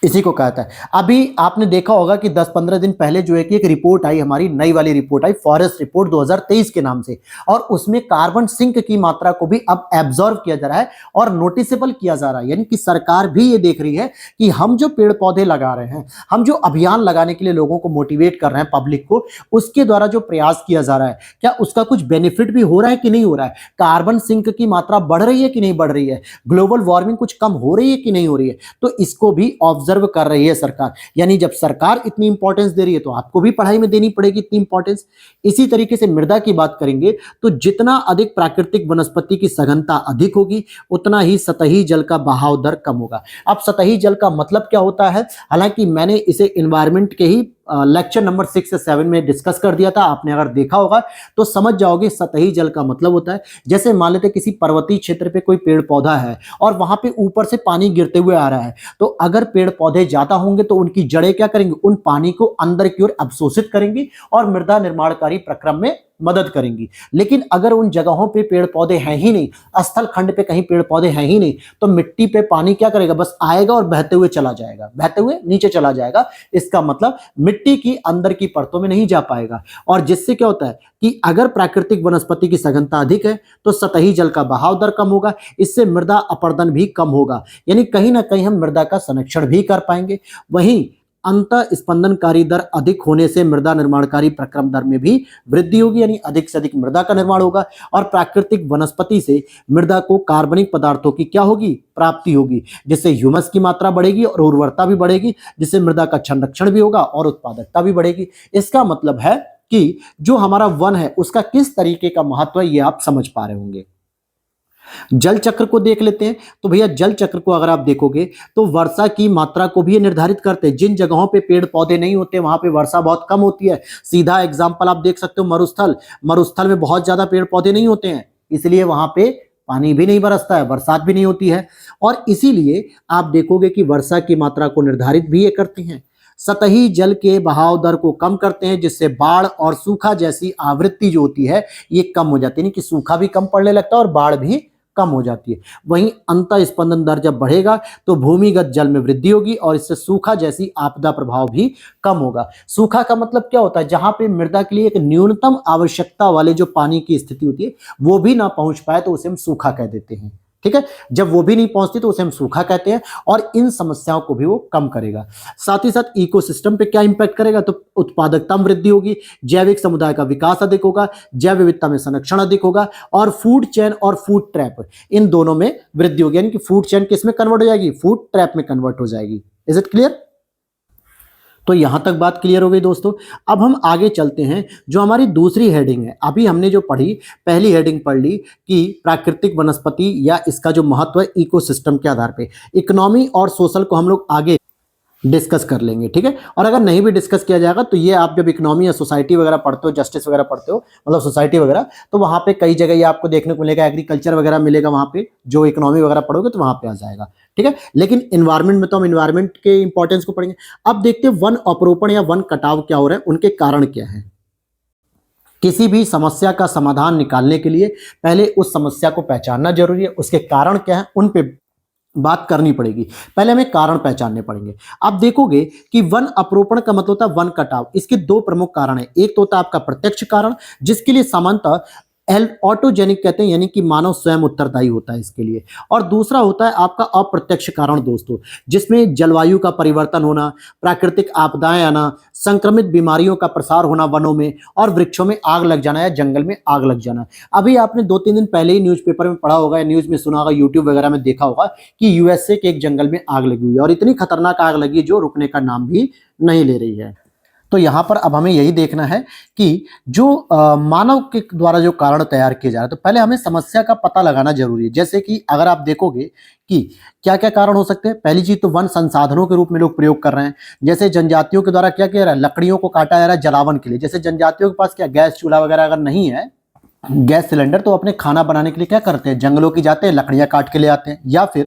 इसी को कहता है। अभी आपने देखा होगा कि 10-15 दिन पहले जो है कि एक रिपोर्ट आई, हमारी नई वाली रिपोर्ट आई, फॉरेस्ट रिपोर्ट 2023 के नाम से, और उसमें कार्बन सिंक की मात्रा को भी अब एब्जॉर्व किया जा रहा है और नोटिसेबल किया जा रहा है। यानी कि सरकार भी ये देख रही है कि हम जो पेड़ पौधे लगा रहे हैं, हम जो अभियान लगाने के लिए लोगों को मोटिवेट कर रहे हैं, पब्लिक को, उसके द्वारा जो प्रयास किया जा रहा है, क्या उसका कुछ बेनिफिट भी हो रहा है कि नहीं हो रहा है? कार्बन सिंक की मात्रा बढ़ रही है कि नहीं बढ़ रही है? ग्लोबल वार्मिंग कुछ कम हो रही है कि नहीं हो रही है? तो इसको भी ऑब्जर्व कर रही है सरकार। यानी जब सरकार इतनी इंपॉर्टेंस दे रही है तो आपको भी पढ़ाई में देनी पड़ेगी इतनी इंपॉर्टेंस। इसी तरीके से मृदा की बात करेंगे तो जितना अधिक प्राकृतिक वनस्पति की सघनता अधिक होगी उतना ही सतही जल का बहाव दर कम होगा। अब सतही जल का मतलब क्या होता है, हालांकि मैंने इसे एनवायरनमेंट के ही लेक्चर नंबर 6 से 7 में डिस्कस कर दिया था, आपने अगर देखा होगा तो समझ जाओगे। सतही जल का मतलब होता है, जैसे मान लेते किसी पर्वतीय क्षेत्र पे कोई पेड़ पौधा है और वहां पे ऊपर से पानी गिरते हुए आ रहा है, तो अगर पेड़ पौधे ज्यादा होंगे तो उनकी जड़ें क्या करेंगी, उन पानी को अंदर की ओर अवशोषित करेंगी और मृदा निर्माणकारी प्रक्रम में मदद करेंगी। लेकिन अगर उन जगहों पे पेड़ पौधे हैं ही नहीं, स्थल खंड पे कहीं पेड़ पौधे हैं ही नहीं, तो मिट्टी पे पानी क्या करेगा, बस आएगा और बहते हुए चला जाएगा, बहते हुए नीचे चला जाएगा। इसका मतलब मिट्टी की अंदर की परतों में नहीं जा पाएगा। और जिससे क्या होता है कि अगर प्राकृतिक वनस्पति की सघनता अधिक है तो सतही जल का बहाव दर कम होगा, इससे मृदा अपरदन भी कम होगा, यानी कहीं ना कहीं हम मृदा का संरक्षण भी कर पाएंगे। वहीं अंत स्पंदनकारी दर अधिक होने से मृदा निर्माणकारी प्रक्रम दर में भी वृद्धि होगी, यानी अधिक से अधिक मृदा का निर्माण होगा। और प्राकृतिक वनस्पति से मृदा को कार्बनिक पदार्थों की क्या होगी, प्राप्ति होगी, जिससे ह्यूमस की मात्रा बढ़ेगी और उर्वरता भी बढ़ेगी, जिससे मृदा का संरक्षण भी होगा और उत्पादकता भी बढ़ेगी। इसका मतलब है कि जो हमारा वन है उसका किस तरीके का महत्व है ये आप समझ पा रहे होंगे। जल चक्र को देख लेते हैं। तो भैया जल चक्र को अगर आप देखोगे तो वर्षा की मात्रा को भी ये निर्धारित करते हैं। जिन जगहों पे पेड़ पौधे नहीं होते वहां पे वर्षा बहुत कम होती है। सीधा एग्जांपल आप देख सकते हो मरुस्थल में बहुत ज्यादा पेड़ पौधे नहीं होते हैं, इसलिए वहां पे पानी भी नहीं बरसता है, बरसात भी नहीं होती है। और इसीलिए आप देखोगे कि वर्षा की मात्रा को निर्धारित भी ये करती हैं। सतही जल के बहाव दर को कम करते हैं, जिससे बाढ़ और सूखा जैसी आवृत्ति जो होती है ये कम हो जाती है, यानी कि सूखा भी कम पड़ने लगता है और बाढ़ भी कम हो जाती है। वहीं अंत स्पंदन दर जब बढ़ेगा तो भूमिगत जल में वृद्धि होगी और इससे सूखा जैसी आपदा प्रभाव भी कम होगा। सूखा का मतलब क्या होता है, जहां पे मृदा के लिए एक न्यूनतम आवश्यकता वाले जो पानी की स्थिति होती है वो भी ना पहुंच पाए तो उसे हम सूखा कह देते हैं। ठीक है, जब वो भी नहीं पहुंचती तो उसे हम सूखा कहते हैं और इन समस्याओं को भी वो कम करेगा। साथ ही साथ इकोसिस्टम पे क्या इंपैक्ट करेगा, तो उत्पादकता में वृद्धि होगी, जैविक समुदाय का विकास अधिक होगा, जैव विविधता में संरक्षण अधिक होगा और फूड चेन और फूड ट्रैप इन दोनों में वृद्धि होगी। यानी कि फूड चेन किस में कन्वर्ट हो जाएगी, फूड ट्रैप में कन्वर्ट हो जाएगी। Is it clear? तो यहां तक बात क्लियर हो गई दोस्तों। अब हम आगे चलते हैं, जो हमारी दूसरी हेडिंग है। अभी हमने जो पढ़ी, पहली हेडिंग पढ़ ली कि प्राकृतिक वनस्पति या इसका जो महत्व है इकोसिस्टम के आधार पे। इकोनॉमी और सोशल को हम लोग आगे डिस्कस कर लेंगे, ठीक है। और अगर नहीं भी डिस्कस किया जाएगा तो ये आप जब इकोनॉमी या सोसाइटी वगैरह पढ़ते हो, जस्टिस वगैरह पढ़ते हो, मतलब सोसाइटी वगैरह, तो वहां पे कई जगह ये आपको देखने को मिलेगा, एग्रीकल्चर वगैरह मिलेगा वहां पे, जो इकोनॉमी वगैरह पढ़ोगे तो वहां पे आ जाएगा, ठीक है। लेकिन इन्वायरमेंट में तो हम इन्वायरमेंट के इंपॉर्टेंस को पढ़ेंगे। अब देखते हैं वन अपरोपण या वन कटाव क्या हो रहा है, उनके कारण क्या है। किसी भी समस्या का समाधान निकालने के लिए पहले उस समस्या को पहचानना जरूरी है, उसके कारण क्या है उन पे बात करनी पड़ेगी। पहले हमें कारण पहचानने पड़ेंगे। आप देखोगे कि वन अपरोपण का मतलब होता है वन कटाव। इसके दो प्रमुख कारण हैं। एक तो होता है आपका प्रत्यक्ष कारण, जिसके लिए सामान्यतः ऑटोजेनिक कहते हैं, यानी कि मानव स्वयं उत्तरदायी होता है इसके लिए। और दूसरा होता है आपका अप्रत्यक्ष कारण दोस्तों, जिसमें जलवायु का परिवर्तन होना, प्राकृतिक आपदाएं आना, संक्रमित बीमारियों का प्रसार होना वनों में, और वृक्षों में आग लग जाना या जंगल में आग लग जाना। अभी आपने 2-3 दिन पहले ही न्यूज़पेपर में पढ़ा होगा या न्यूज में सुना होगा, यूट्यूब वगैरह में देखा होगा कि यूएसए के एक जंगल में आग लगी हुई है और इतनी खतरनाक आग लगी जो रुकने का नाम भी नहीं ले रही है। तो यहाँ पर अब हमें यही देखना है कि जो मानव के द्वारा जो कारण तैयार किए जा रहे हैं, तो पहले हमें समस्या का पता लगाना जरूरी है। जैसे कि अगर आप देखोगे कि क्या क्या कारण हो सकते हैं, पहली चीज तो वन संसाधनों के रूप में लोग प्रयोग कर रहे हैं। जैसे जनजातियों के द्वारा क्या किया जा रहा है, लकड़ियों को काटा जा रहा है जलावन के लिए। जैसे जनजातियों के पास क्या गैस चूल्हा वगैरह अगर नहीं है, गैस सिलेंडर, तो अपने खाना बनाने के लिए क्या करते हैं, जंगलों की जाते हैं, लकड़ियां काट के ले आते हैं। या फिर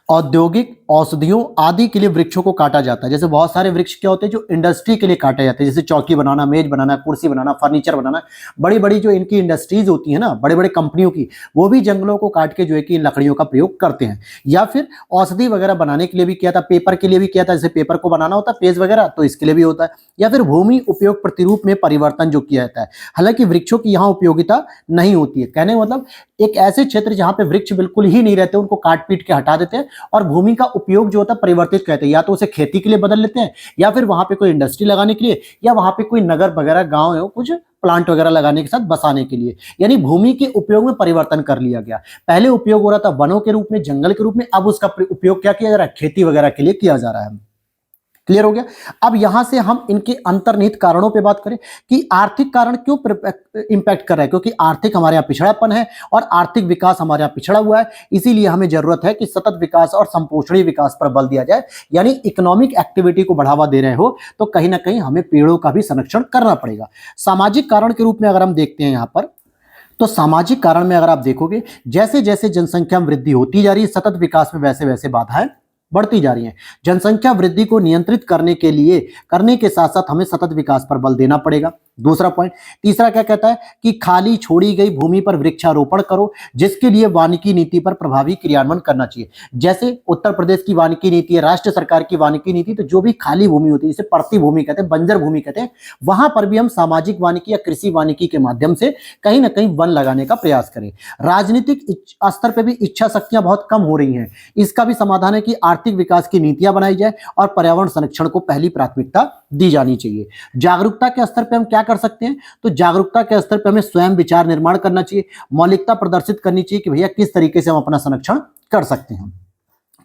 औद्योगिक औषधियों आदि के लिए वृक्षों को काटा जाता है। जैसे बहुत सारे वृक्ष क्या होते हैं जो इंडस्ट्री के लिए काटे जाते हैं, जैसे चौकी बनाना, मेज बनाना, कुर्सी बनाना, फर्नीचर बनाना, बड़ी बड़ी जो इनकी इंडस्ट्रीज होती है ना, बड़े बड़े कंपनियों की, वो भी जंगलों को काट के जो है कि इन लकड़ियों का प्रयोग करते हैं। या फिर औषधि वगैरह बनाने के लिए भी किया था, पेपर के लिए भी किया था, जैसे पेपर को बनाना होता है पेज वगैरह, तो इसके लिए भी होता है। या फिर भूमि उपयोग प्रतिरूप में परिवर्तन जो किया जाता है। हालांकि वृक्षों की यहाँ उपयोगिता नहीं होती है, कहने का मतलब एक ऐसे क्षेत्र जहां पे वृक्ष बिल्कुल ही नहीं रहते, उनको काट पीट के हटा देते हैं और भूमि का उपयोग जो होता है परिवर्तित करते हैं। या तो उसे खेती के लिए बदल लेते हैं, या फिर वहां पे कोई इंडस्ट्री लगाने के लिए, या वहां पे कोई नगर वगैरह गांव है कुछ प्लांट वगैरह लगाने के साथ बसाने के लिए। यानी भूमि के उपयोग में परिवर्तन कर लिया गया। पहले उपयोग हो रहा था वनों के रूप में, जंगल के रूप में, अब उसका उपयोग क्या किया जा रहा है, खेती वगैरह के लिए किया जा रहा है। क्लियर हो गया। अब यहां से हम इनके अंतर्निहित कारणों पे बात करें कि आर्थिक कारण क्यों इंपैक्ट कर रहा है, क्योंकि आर्थिक हमारे यहाँ पिछड़ापन है और आर्थिक विकास हमारे यहाँ पिछड़ा हुआ है। इसीलिए हमें जरूरत है कि सतत विकास और संपोषणीय विकास पर बल दिया जाए। यानी इकोनॉमिक एक्टिविटी को बढ़ावा दे रहे हो तो कहीं ना कहीं हमें पेड़ों का भी संरक्षण करना पड़ेगा। सामाजिक कारण के रूप में अगर हम देखते हैं यहाँ पर, तो सामाजिक कारण में अगर आप देखोगे, जैसे जैसे जनसंख्या में वृद्धि होती जा रही है, सतत विकास में वैसे वैसे बाधाएं बढ़ती जा रही हैं। जनसंख्या वृद्धि को नियंत्रित करने के लिए, करने के साथ साथ हमें सतत विकास पर बल देना पड़ेगा। दूसरा पॉइंट। तीसरा क्या कहता है कि खाली छोड़ी गई भूमि पर वृक्षारोपण करो, जिसके लिए वानिकी नीति पर प्रभावी क्रियान्वयन करना चाहिए। जैसे उत्तर प्रदेश की वानिकी नीति है, राष्ट्र सरकार की वानिकी नीति, तो जो भी खाली भूमि होती है, जिसे पड़ती भूमि कहते हैं, बंजर भूमि कहते हैं, वहां पर भी हम सामाजिक वानिकी या कृषि वानिकी के माध्यम से कहीं ना कहीं वन लगाने का प्रयास करें। राजनीतिक स्तर पर भी इच्छा शक्तियां बहुत कम हो रही हैं। इसका भी समाधान है कि आर्थिक विकास की नीतियां बनाई जाए और पर्यावरण संरक्षण को पहली प्राथमिकता दी जानी चाहिए। जागरूकता के स्तर पे हम क्या कर सकते हैं, तो जागरूकता के स्तर पे हमें स्वयं विचार निर्माण करना चाहिए, मौलिकता प्रदर्शित करनी चाहिए कि भैया किस तरीके से हम अपना संरक्षण कर सकते हैं।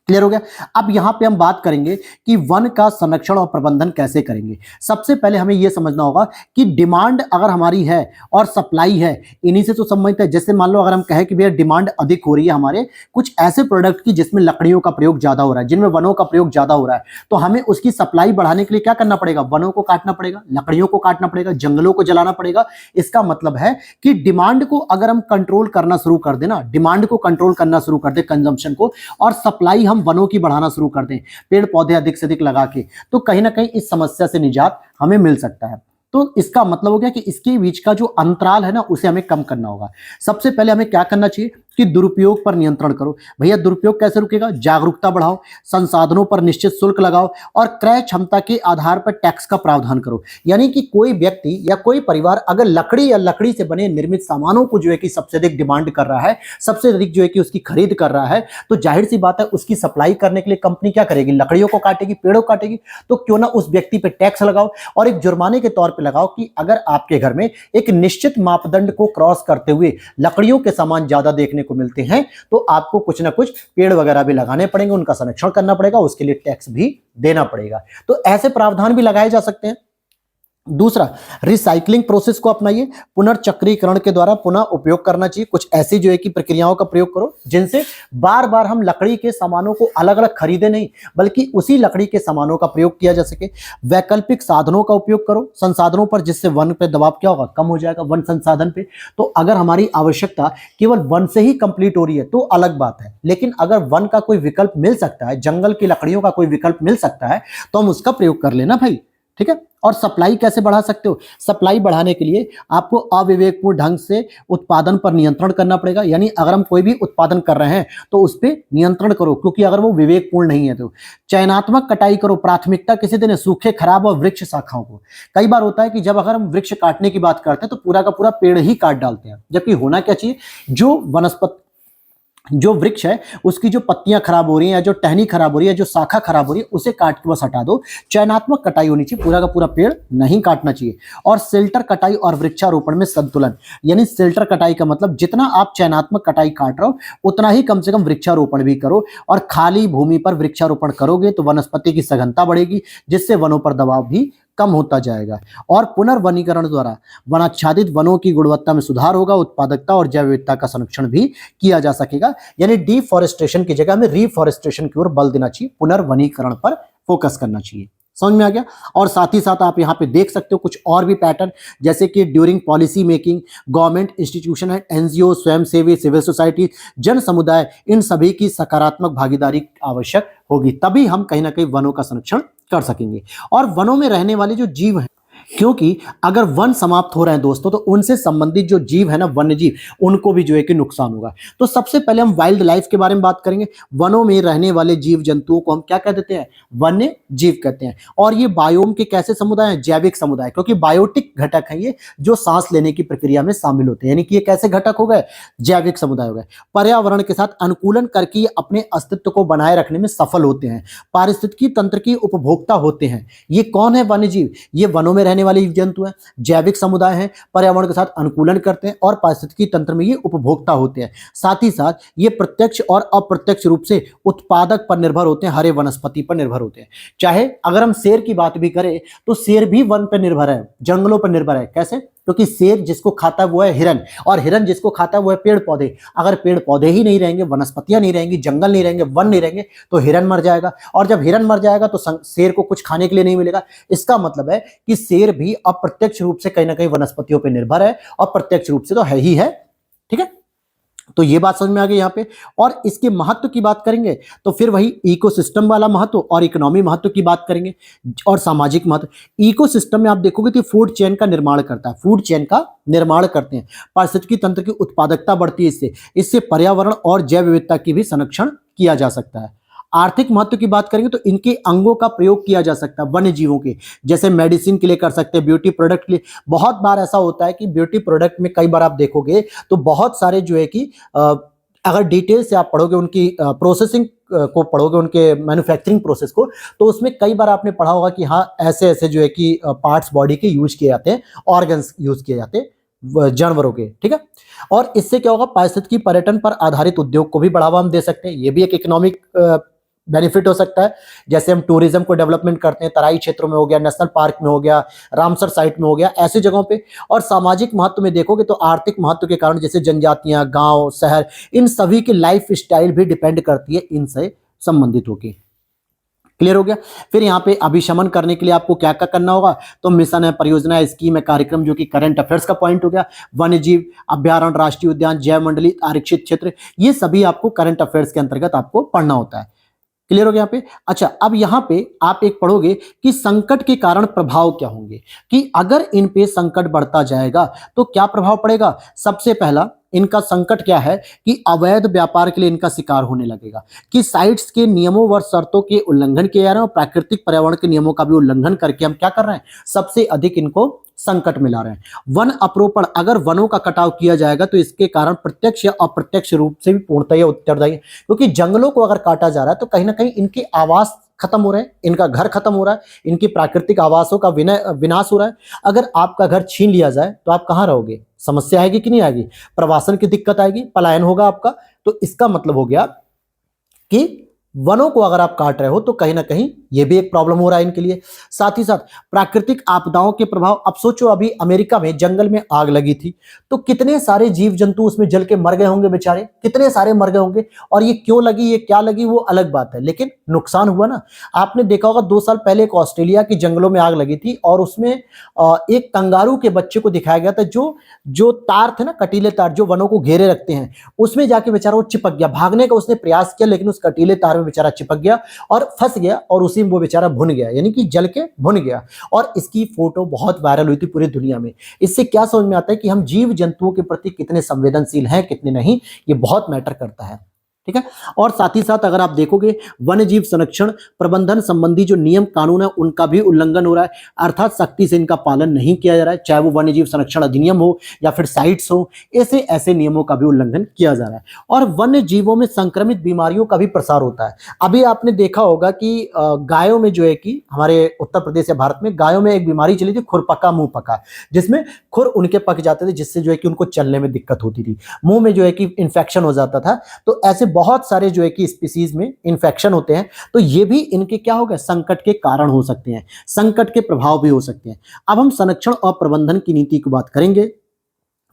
क्लियर हो गया। अब यहां पे हम बात करेंगे कि वन का संरक्षण और प्रबंधन कैसे करेंगे। सबसे पहले हमें यह समझना होगा कि डिमांड अगर हमारी है और सप्लाई है, इन्हीं से तो संबंधित है। जैसे मान लो अगर हम कहें कि भैया डिमांड अधिक हो रही है हमारे कुछ ऐसे प्रोडक्ट की जिसमें लकड़ियों का प्रयोग ज्यादा हो रहा है, जिनमें वनों का प्रयोग ज्यादा हो रहा है, तो हमें उसकी सप्लाई बढ़ाने के लिए क्या करना पड़ेगा, वनों को काटना पड़ेगा, लकड़ियों को काटना पड़ेगा, जंगलों को जलाना पड़ेगा। इसका मतलब है कि डिमांड को अगर हम कंट्रोल करना शुरू कर देना, डिमांड को कंट्रोल करना शुरू कर दे, कंजम्पशन को, और सप्लाई हम वनों की बढ़ाना शुरू कर दें, पेड़ पौधे अधिक से अधिक लगा के, तो कहीं ना कहीं इस समस्या से निजात हमें मिल सकता है। तो इसका मतलब हो गया कि इसके बीच का जो अंतराल है ना, उसे हमें कम करना होगा। सबसे पहले हमें क्या करना चाहिए कि दुरुपयोग पर नियंत्रण करो। भैया दुरुपयोग कैसे रुकेगा, जागरूकता बढ़ाओ, संसाधनों पर निश्चित शुल्क लगाओ और क्रय क्षमता के आधार पर टैक्स का प्रावधान करो। यानी कि कोई व्यक्ति या कोई परिवार अगर लकड़ी या लकड़ी से बने निर्मित सामानों को जो है कि सबसे अधिक डिमांड कर रहा है, सबसे अधिक जो है कि उसकी खरीद कर रहा है, तो जाहिर सी बात है उसकी सप्लाई करने के लिए कंपनी क्या करेगी, लकड़ियों को काटेगी, पेड़ों को काटेगी। तो क्यों ना उस व्यक्ति पे टैक्स लगाओ और एक जुर्माने के तौर पर लगाओ कि अगर आपके घर में एक निश्चित मापदंड को क्रॉस करते हुए लकड़ियों के सामान ज्यादा देखने को मिलते हैं, तो आपको कुछ ना कुछ पेड़ वगैरह भी लगाने पड़ेंगे, उनका संरक्षण करना पड़ेगा, उसके लिए टैक्स भी देना पड़ेगा। तो ऐसे प्रावधान भी लगाए जा सकते हैं। दूसरा, रिसाइकलिंग प्रोसेस को अपनाइए, पुनर्चक्रीकरण के द्वारा पुनः उपयोग करना चाहिए। कुछ ऐसी जो है कि प्रक्रियाओं का प्रयोग करो जिनसे बार बार हम लकड़ी के सामानों को अलग अलग खरीदे नहीं, बल्कि उसी लकड़ी के सामानों का प्रयोग किया जा सके। वैकल्पिक साधनों का उपयोग करो संसाधनों पर, जिससे वन पे दबाव क्या होगा, कम हो जाएगा वन संसाधन पे। तो अगर हमारी आवश्यकता केवल वन से ही कंप्लीट हो रही है तो अलग बात है, लेकिन अगर वन का कोई विकल्प मिल सकता है, जंगल की लकड़ियों का कोई विकल्प मिल सकता है, तो हम उसका प्रयोग कर लेना भाई, ठीक है। और सप्लाई कैसे बढ़ा सकते हो, सप्लाई बढ़ाने के लिए आपको अविवेकपूर्ण ढंग से उत्पादन पर नियंत्रण करना पड़ेगा। यानी अगर हम कोई भी उत्पादन कर रहे हैं तो उस पर नियंत्रण करो, क्योंकि अगर वो विवेकपूर्ण नहीं है तो। चयनात्मक कटाई करो, प्राथमिकता किसे देने, सूखे खराब और वृक्ष शाखाओं को। कई बार होता है कि जब अगर हम वृक्ष काटने की बात करते हैं तो पूरा का पूरा पेड़ ही काट डालते हैं, जबकि होना क्या चाहिए, जो वृक्ष है उसकी जो पत्तियां खराब हो रही हैं, जो टहनी खराब हो रही है, जो शाखा खराब हो रही है, उसे काट के बस हटा दो। चयनात्मक कटाई होनी चाहिए, पूरा का पूरा पेड़ नहीं काटना चाहिए। और शेल्टर कटाई और वृक्षारोपण में संतुलन, यानी शेल्टर कटाई का मतलब जितना आप चयनात्मक कटाई काट रहे हो उतना ही कम से कम वृक्षारोपण भी करो। और खाली भूमि पर वृक्षारोपण करोगे तो वनस्पति की सघनता बढ़ेगी, जिससे वनों पर दबाव भी कम होता जाएगा और पुनर्वनीकरण द्वारा वनाच्छादित वनों की गुणवत्ता में सुधार होगा, उत्पादकता और जैव विविधता का संरक्षण भी किया जा सकेगा। यानी डिफॉरेस्टेशन की जगह में रिफॉरेस्टेशन की ओर बल देना चाहिए, पुनर्वनीकरण पर फोकस करना चाहिए। समझ में आ गया। और साथ ही साथ आप यहाँ पे देख सकते हो कुछ और भी पैटर्न, जैसे कि during policy making government institution है, एनजीओ, स्वयंसेवी, सिविल सोसाइटी, जन समुदाय, इन सभी की सकारात्मक भागीदारी आवश्यक होगी, तभी हम कहीं ना कहीं वनों का संरक्षण कर सकेंगे। और वनों में रहने वाले जो जीव हैं, क्योंकि अगर वन समाप्त हो रहे हैं दोस्तों, तो उनसे संबंधित जो जीव है ना, वन्य जीव, उनको भी जो है कि नुकसान होगा। तो सबसे पहले हम वाइल्ड लाइफ के बारे में बात करेंगे। वनों में रहने वाले जीव जंतुओं को हम क्या कह देते हैं? वन्य जीव कहते हैं। और ये बायोम के कैसे समुदाय हैं? जैविक समुदाय, क्योंकि बायोटिक घटक है ये, जो सांस लेने की प्रक्रिया में शामिल होते हैं। यानी कि ये कैसे घटक हो गए? जैविक समुदाय हो गए। पर्यावरण के साथ अनुकूलन करके ये अपने अस्तित्व को बनाए रखने में सफल होते हैं, पारिस्थितिकी तंत्र की उपभोक्ता होते हैं। ये कौन है? वन्य जीव। ये वनों में रहने वाले जीव जंतु हैं, जैविक समुदाय हैं, पर्यावरण के साथ अनुकूलन करते हैं और पारिस्थितिकी तंत्र में ये उपभोक्ता होते हैं। साथ ही साथ ये प्रत्यक्ष और अप्रत्यक्ष रूप से उत्पादक पर निर्भर होते हैं, हरे वनस्पति पर निर्भर होते हैं। चाहे अगर हम शेर की बात भी करें तो शेर भी वन पर निर्भर है, जंगलों पर निर्भर है। कैसे? क्योंकि शेर जिसको खाता है वो है हिरन, और हिरन जिसको खाता है वो है पेड़ पौधे। अगर पेड़ पौधे ही नहीं रहेंगे, वनस्पतियां नहीं रहेंगी, जंगल नहीं रहेंगे, वन नहीं रहेंगे, तो हिरन मर जाएगा। और जब हिरन मर जाएगा तो शेर को कुछ खाने के लिए नहीं मिलेगा। इसका मतलब है कि शेर भी अप्रत्यक्ष रूप से कहीं ना कहीं वनस्पतियों पर निर्भर है, और प्रत्यक्ष रूप से तो है ही है। ठीक है, तो ये बात समझ में आ गई यहाँ पे। और इसके महत्व की बात करेंगे तो फिर वही इकोसिस्टम वाला महत्व और इकोनॉमी महत्व की बात करेंगे, और सामाजिक महत्व। इकोसिस्टम में आप देखोगे तो फूड चेन का निर्माण करता है, फूड चेन का निर्माण करते हैं, पारिस्थितिकी तंत्र की उत्पादकता बढ़ती है इससे पर्यावरण और जैव विविधता की भी संरक्षण किया जा सकता है। आर्थिक महत्व की बात करेंगे तो इनके अंगों का प्रयोग किया जा सकता है वन्य जीवों के, जैसे मेडिसिन के लिए कर सकते हैं, ब्यूटी प्रोडक्ट के लिए। बहुत बार ऐसा होता है कि ब्यूटी प्रोडक्ट में कई बार आप देखोगे तो बहुत सारे जो है कि अगर डिटेल से आप पढ़ोगे, उनकी प्रोसेसिंग को पढ़ोगे, उनके मैन्युफैक्चरिंग प्रोसेस को, तो उसमें कई बार आपने पढ़ा होगा कि हाँ ऐसे ऐसे जो है कि पार्ट्स बॉडी के यूज किए जाते हैं, ऑर्गन्स यूज किए जाते हैं जानवरों के। ठीक है, और इससे क्या होगा? पारिस्थितिकी पर्यटन पर आधारित उद्योग को भी बढ़ावा हम दे सकते हैं। ये भी एक इकोनॉमिक बेनिफिट हो सकता है। जैसे हम टूरिज्म को डेवलपमेंट करते हैं, तराई क्षेत्रों में हो गया, नेशनल पार्क में हो गया, रामसर साइट में हो गया, ऐसी जगहों पे। और सामाजिक महत्व में देखोगे तो आर्थिक महत्व के कारण जैसे जनजातियां, गांव, शहर, इन सभी की लाइफ स्टाइल भी डिपेंड करती है इनसे संबंधित होकर। क्लियर हो गया। फिर यहाँ पे अभिशमन करने के लिए आपको क्या क्या करना होगा? तो मिशन है, परियोजना है, स्कीम है, कार्यक्रम, जो कि करंट अफेयर्स का पॉइंट हो गया। वन्य जीव अभ्यारण्य, राष्ट्रीय उद्यान, जैव मंडली, आरक्षित क्षेत्र, ये सभी आपको करंट अफेयर्स के अंतर्गत आपको पढ़ना होता है। क्लियर हो गया यहाँ पे। अच्छा, अब यहाँ पे आप एक पढ़ोगे कि संकट के कारण प्रभाव क्या होंगे, कि अगर इन पे संकट बढ़ता जाएगा तो क्या प्रभाव पड़ेगा। सबसे पहला इनका संकट क्या है कि अवैध व्यापार के लिए इनका शिकार होने लगेगा, कि साइट्स के नियमों व शर्तों के उल्लंघन किए जा रहे हैं, और प्राकृतिक पर्यावरण के नियमों का भी उल्लंघन करके हम क्या कर रहे हैं? सबसे अधिक इनको संकट में ला रहे हैं। वन अपरोपण, अगर वनों का कटाव किया जाएगा तो इसके कारण प्रत्यक्ष या अप्रत्यक्ष रूप से भी पूर्णतः उत्तरदायी है, क्योंकि जंगलों को अगर काटा जा रहा है तो कहीं ना कहीं इनके आवास खत्म हो रहे हैं, इनका घर खत्म हो रहा है, इनकी प्राकृतिक आवासों का विनाश हो रहा है। अगर आपका घर छीन लिया जाए तो आप कहाँ रहोगे? समस्या आएगी कि नहीं आएगी? प्रवासन की दिक्कत आएगी, पलायन होगा आपका। तो इसका मतलब हो गया कि वनों को अगर आप काट रहे हो तो कहीं ना कहीं ये भी एक प्रॉब्लम हो रहा है इनके लिए। साथ ही साथ प्राकृतिक आपदाओं के प्रभाव। अब सोचो, अभी अमेरिका में जंगल में आग लगी थी तो कितने सारे जीव जंतु उसमें जल के मर गए होंगे बेचारे, कितने सारे मर गए होंगे। और ये क्यों लगी, ये क्या लगी, वो अलग बात है, लेकिन नुकसान हुआ ना। आपने देखा होगा 2 साल पहले एक ऑस्ट्रेलिया की जंगलों में आग लगी थी और उसमें एक कंगारू के बच्चे को दिखाया गया था, जो तार थे ना, कटीले तार जो वनों को घेरे रखते हैं, उसमें जाके बेचारा वो चिपक गया। भागने का उसने प्रयास किया लेकिन उस कटीले तार में बेचारा चिपक गया और फंस गया, और उसी में वो बेचारा भुन गया, यानी कि जल के भुन गया। और इसकी फोटो बहुत वायरल हुई थी पूरी दुनिया में। इससे क्या समझ में आता है कि हम जीव जंतुओं के प्रति कितने संवेदनशील हैं, कितने नहीं, ये बहुत मैटर करता है। ठीक है, और साथ ही साथ अगर आप देखोगे वन्य जीव संरक्षण प्रबंधन संबंधी जो नियम कानून है उनका भी उल्लंघन हो रहा है, अर्थात सख्ती से इनका पालन नहीं किया जा रहा है, चाहे वो वन्य जीव संरक्षण अधिनियम हो या फिर साइट्स हो, ऐसे नियमों का भी उल्लंघन किया जा रहा है। और वन्य जीवों में संक्रमित बीमारियों का भी प्रसार होता है। अभी आपने देखा होगा कि गायों में जो है कि हमारे उत्तर प्रदेश या भारत में गायों में एक बीमारी चली थी, खुरपका मुंह पका, जिसमें खुर उनके पक जाते थे, जिससे जो है कि उनको चलने में दिक्कत होती थी, मुंह में जो है कि इंफेक्शन हो जाता था। तो ऐसे बहुत सारे जो है कि स्पीसीज में इन्फेक्शन होते हैं, तो ये भी इनके क्या हो गए, संकट के कारण हो सकते हैं, संकट के प्रभाव भी हो सकते हैं। अब हम संरक्षण और प्रबंधन की नीति की बात करेंगे।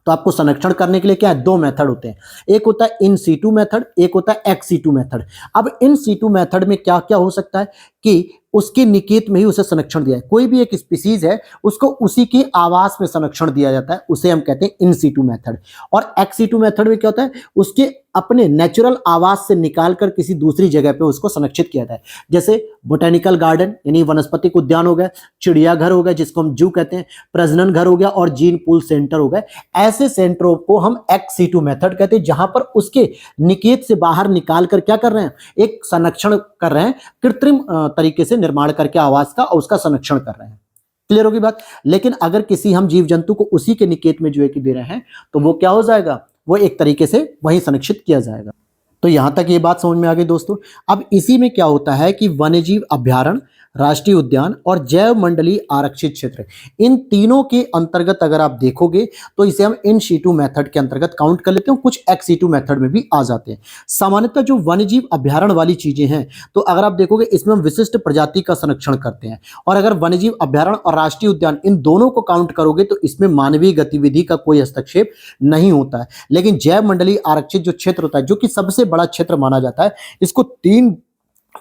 तो आपको संरक्षण करने के लिए क्या है, दो मेथड होते हैं, एक होता है इन सीटू मेथड, एक होता है एक्स सीटू मेथड। अब इन सीटू मेथड में क्या क्या हो सकता है कि उसके निकेत में ही उसे संरक्षण दिया है, कोई भी एक स्पीसीज है उसको उसी के आवास में संरक्षण दिया जाता है, उसे हम कहते हैं इन सीटू मेथड। और एक्स सीटू मेथड में क्या होता है, उसके अपने नेचुरल आवास से निकालकर किसी दूसरी जगह पे उसको संरक्षित किया जाता है। जैसे बोटेनिकल गार्डन यानी वनस्पतिक उद्यान हो गया, चिड़ियाघर हो गया जिसको हम जू कहते हैं, प्रजनन घर हो गया और जीन पूल सेंटर हो गए। ऐसे सेंटरों को हम एक्स सीटू मेथड कहते हैं, जहां पर उसके निकेत से बाहर निकालकर क्या कर रहे हैं, एक संरक्षण कर रहे हैं, कृत्रिम तरीके से निर्माण करके आवास का और उसका संरक्षण कर रहे हैं। क्लियर होगी बात। लेकिन अगर किसी हम जीव जंतु को उसी के निकेत में जो है कि दे रहे हैं, तो वो क्या हो जाएगा, वो एक तरीके से वहीं संरक्षित किया जाएगा। तो यहां तक ये बात समझ में आ गई दोस्तों। अब इसी में क्या होता है कि वन्यजीव अभ्यारण्य, राष्ट्रीय उद्यान और जैव मंडलीय आरक्षित क्षेत्र, इन तीनों के अंतर्गत अगर आप देखोगे तो इसे हम इन सीटू मेथड के अंतर्गत काउंट कर लेते हैं, कुछ एक्स सीटू मेथड में भी आ जाते हैं। सामान्यतः जो वन्यजीव अभ्यारण्य वाली चीजें हैं, तो अगर आप देखोगे इसमें हम विशिष्ट प्रजाति का संरक्षण करते हैं, और अगर वन्यजीव अभ्यारण्य और राष्ट्रीय उद्यान इन दोनों को काउंट करोगे तो इसमें मानवीय गतिविधि का कोई हस्तक्षेप नहीं होता है। लेकिन जैव मंडलीय आरक्षित जो क्षेत्र होता है, जो कि सबसे बड़ा क्षेत्र माना जाता है, इसको तीन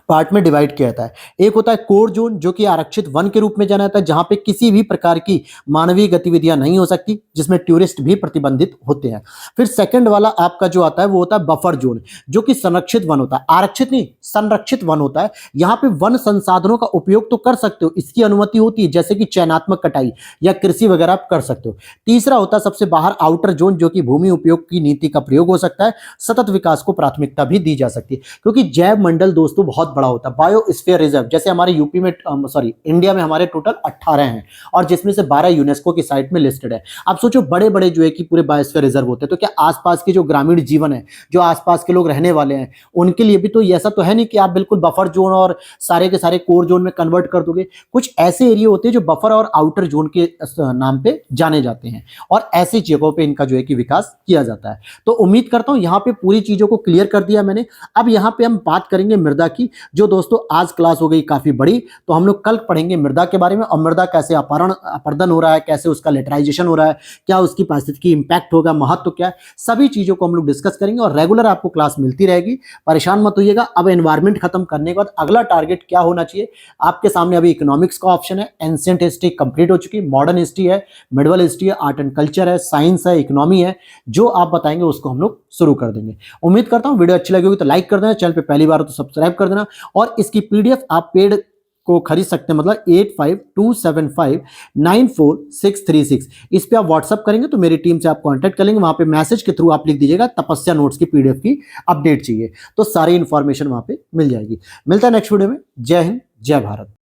पार्ट में डिवाइड किया जाता है। एक होता है कोर जोन, जो कि आरक्षित वन के रूप में जाना जाता है, जहां पे किसी भी प्रकार की मानवीय गतिविधियां नहीं हो सकती, जिसमें टूरिस्ट भी प्रतिबंधित होते हैं। फिर सेकंड वाला आपका जो आता है वो होता है बफर जोन, जो कि संरक्षित वन होता है, आरक्षित नहीं संरक्षित वन होता है। यहाँ पे वन संसाधनों का उपयोग तो कर सकते हो, इसकी अनुमति होती है, जैसे कि चयनात्मक कटाई या कृषि वगैरह आप कर सकते हो। तीसरा होता है सबसे बाहर आउटर जोन, जो कि भूमि उपयोग की नीति का प्रयोग हो सकता है, सतत विकास को प्राथमिकता भी दी जा सकती है, क्योंकि जैव मंडल दोस्तों बहुत बड़ा होता है। बायोस्फीयर रिजर्व जैसे हमारे यूपी में इंडिया में हमारे टोटल 18 हैं, और जिसमें से 12 यूनेस्को की साइट में लिस्टेड है। आप सोचो बड़े बड़े जो है कि पूरे बायोस्फीयर रिजर्व होते हैं, तो क्या आसपास के जो ग्रामीण जीवन है, जो आसपास के लोग रहने वाले हैं, उनके लिए भी तो ऐसा तो है नहीं कि आप बिल्कुल बफर जोन और सारे के सारे कोर जोन में कन्वर्ट कर दोगे। कुछ ऐसे एरिया होते हैं जो बफर और आउटर जोन के नाम पे जाने जाते हैं, और ऐसी जगहों पे इनका जो है कि विकास किया जाता है। तो उम्मीद करता हूं यहां पे पूरी चीजों को क्लियर कर दिया मैंने। अब यहां पे हम बात करेंगे मृदा की, जो दोस्तों आज क्लास हो गई काफी बड़ी, तो हम लोग कल पढ़ेंगे मृदा के बारे में, और मृदा कैसे अपर्दन हो रहा है, कैसे उसका लेटराइजेशन हो रहा है, क्या उसकी पारिस्थितिकी इंपैक्ट होगा, महत्व क्या है, सभी चीजों को हम लोग डिस्कस करेंगे। और रेगुलर आपको क्लास मिलती रहेगी, परेशान मत होइएगा। अब एनवायरमेंट खत्म करने के बाद अगला टारगेट क्या होना चाहिए आपके सामने, अभी इकोनॉमिक्स का ऑप्शन है, एंशिएंट हिस्ट्री कंप्लीट हो चुकी, मॉडर्न हिस्ट्री है, मिडिवल हिस्ट्री है, आर्ट एंड कल्चर है, साइंस है, इकोनॉमी है, जो आप बताएंगे उसको हम लोग शुरू कर देंगे। उम्मीद करता हूं वीडियो अच्छी लगी होगी तो लाइक कर देना, चैनल पे पहली बार हो तो सब्सक्राइब कर देना, और इसकी पीडीएफ आप पेड को खरीद सकते हैं, मतलब 8527594636। इस पे आप व्हाट्सअप करेंगे तो मेरी टीम से आप कांटेक्ट कर लेंगे, वहां पे मैसेज के थ्रू आप लिख दीजिएगा तपस्या नोट्स की पीडीएफ की अपडेट चाहिए, तो सारी इंफॉर्मेशन वहां पे मिल जाएगी। मिलता है नेक्स्ट वीडियो में। जय हिंद, जय भारत।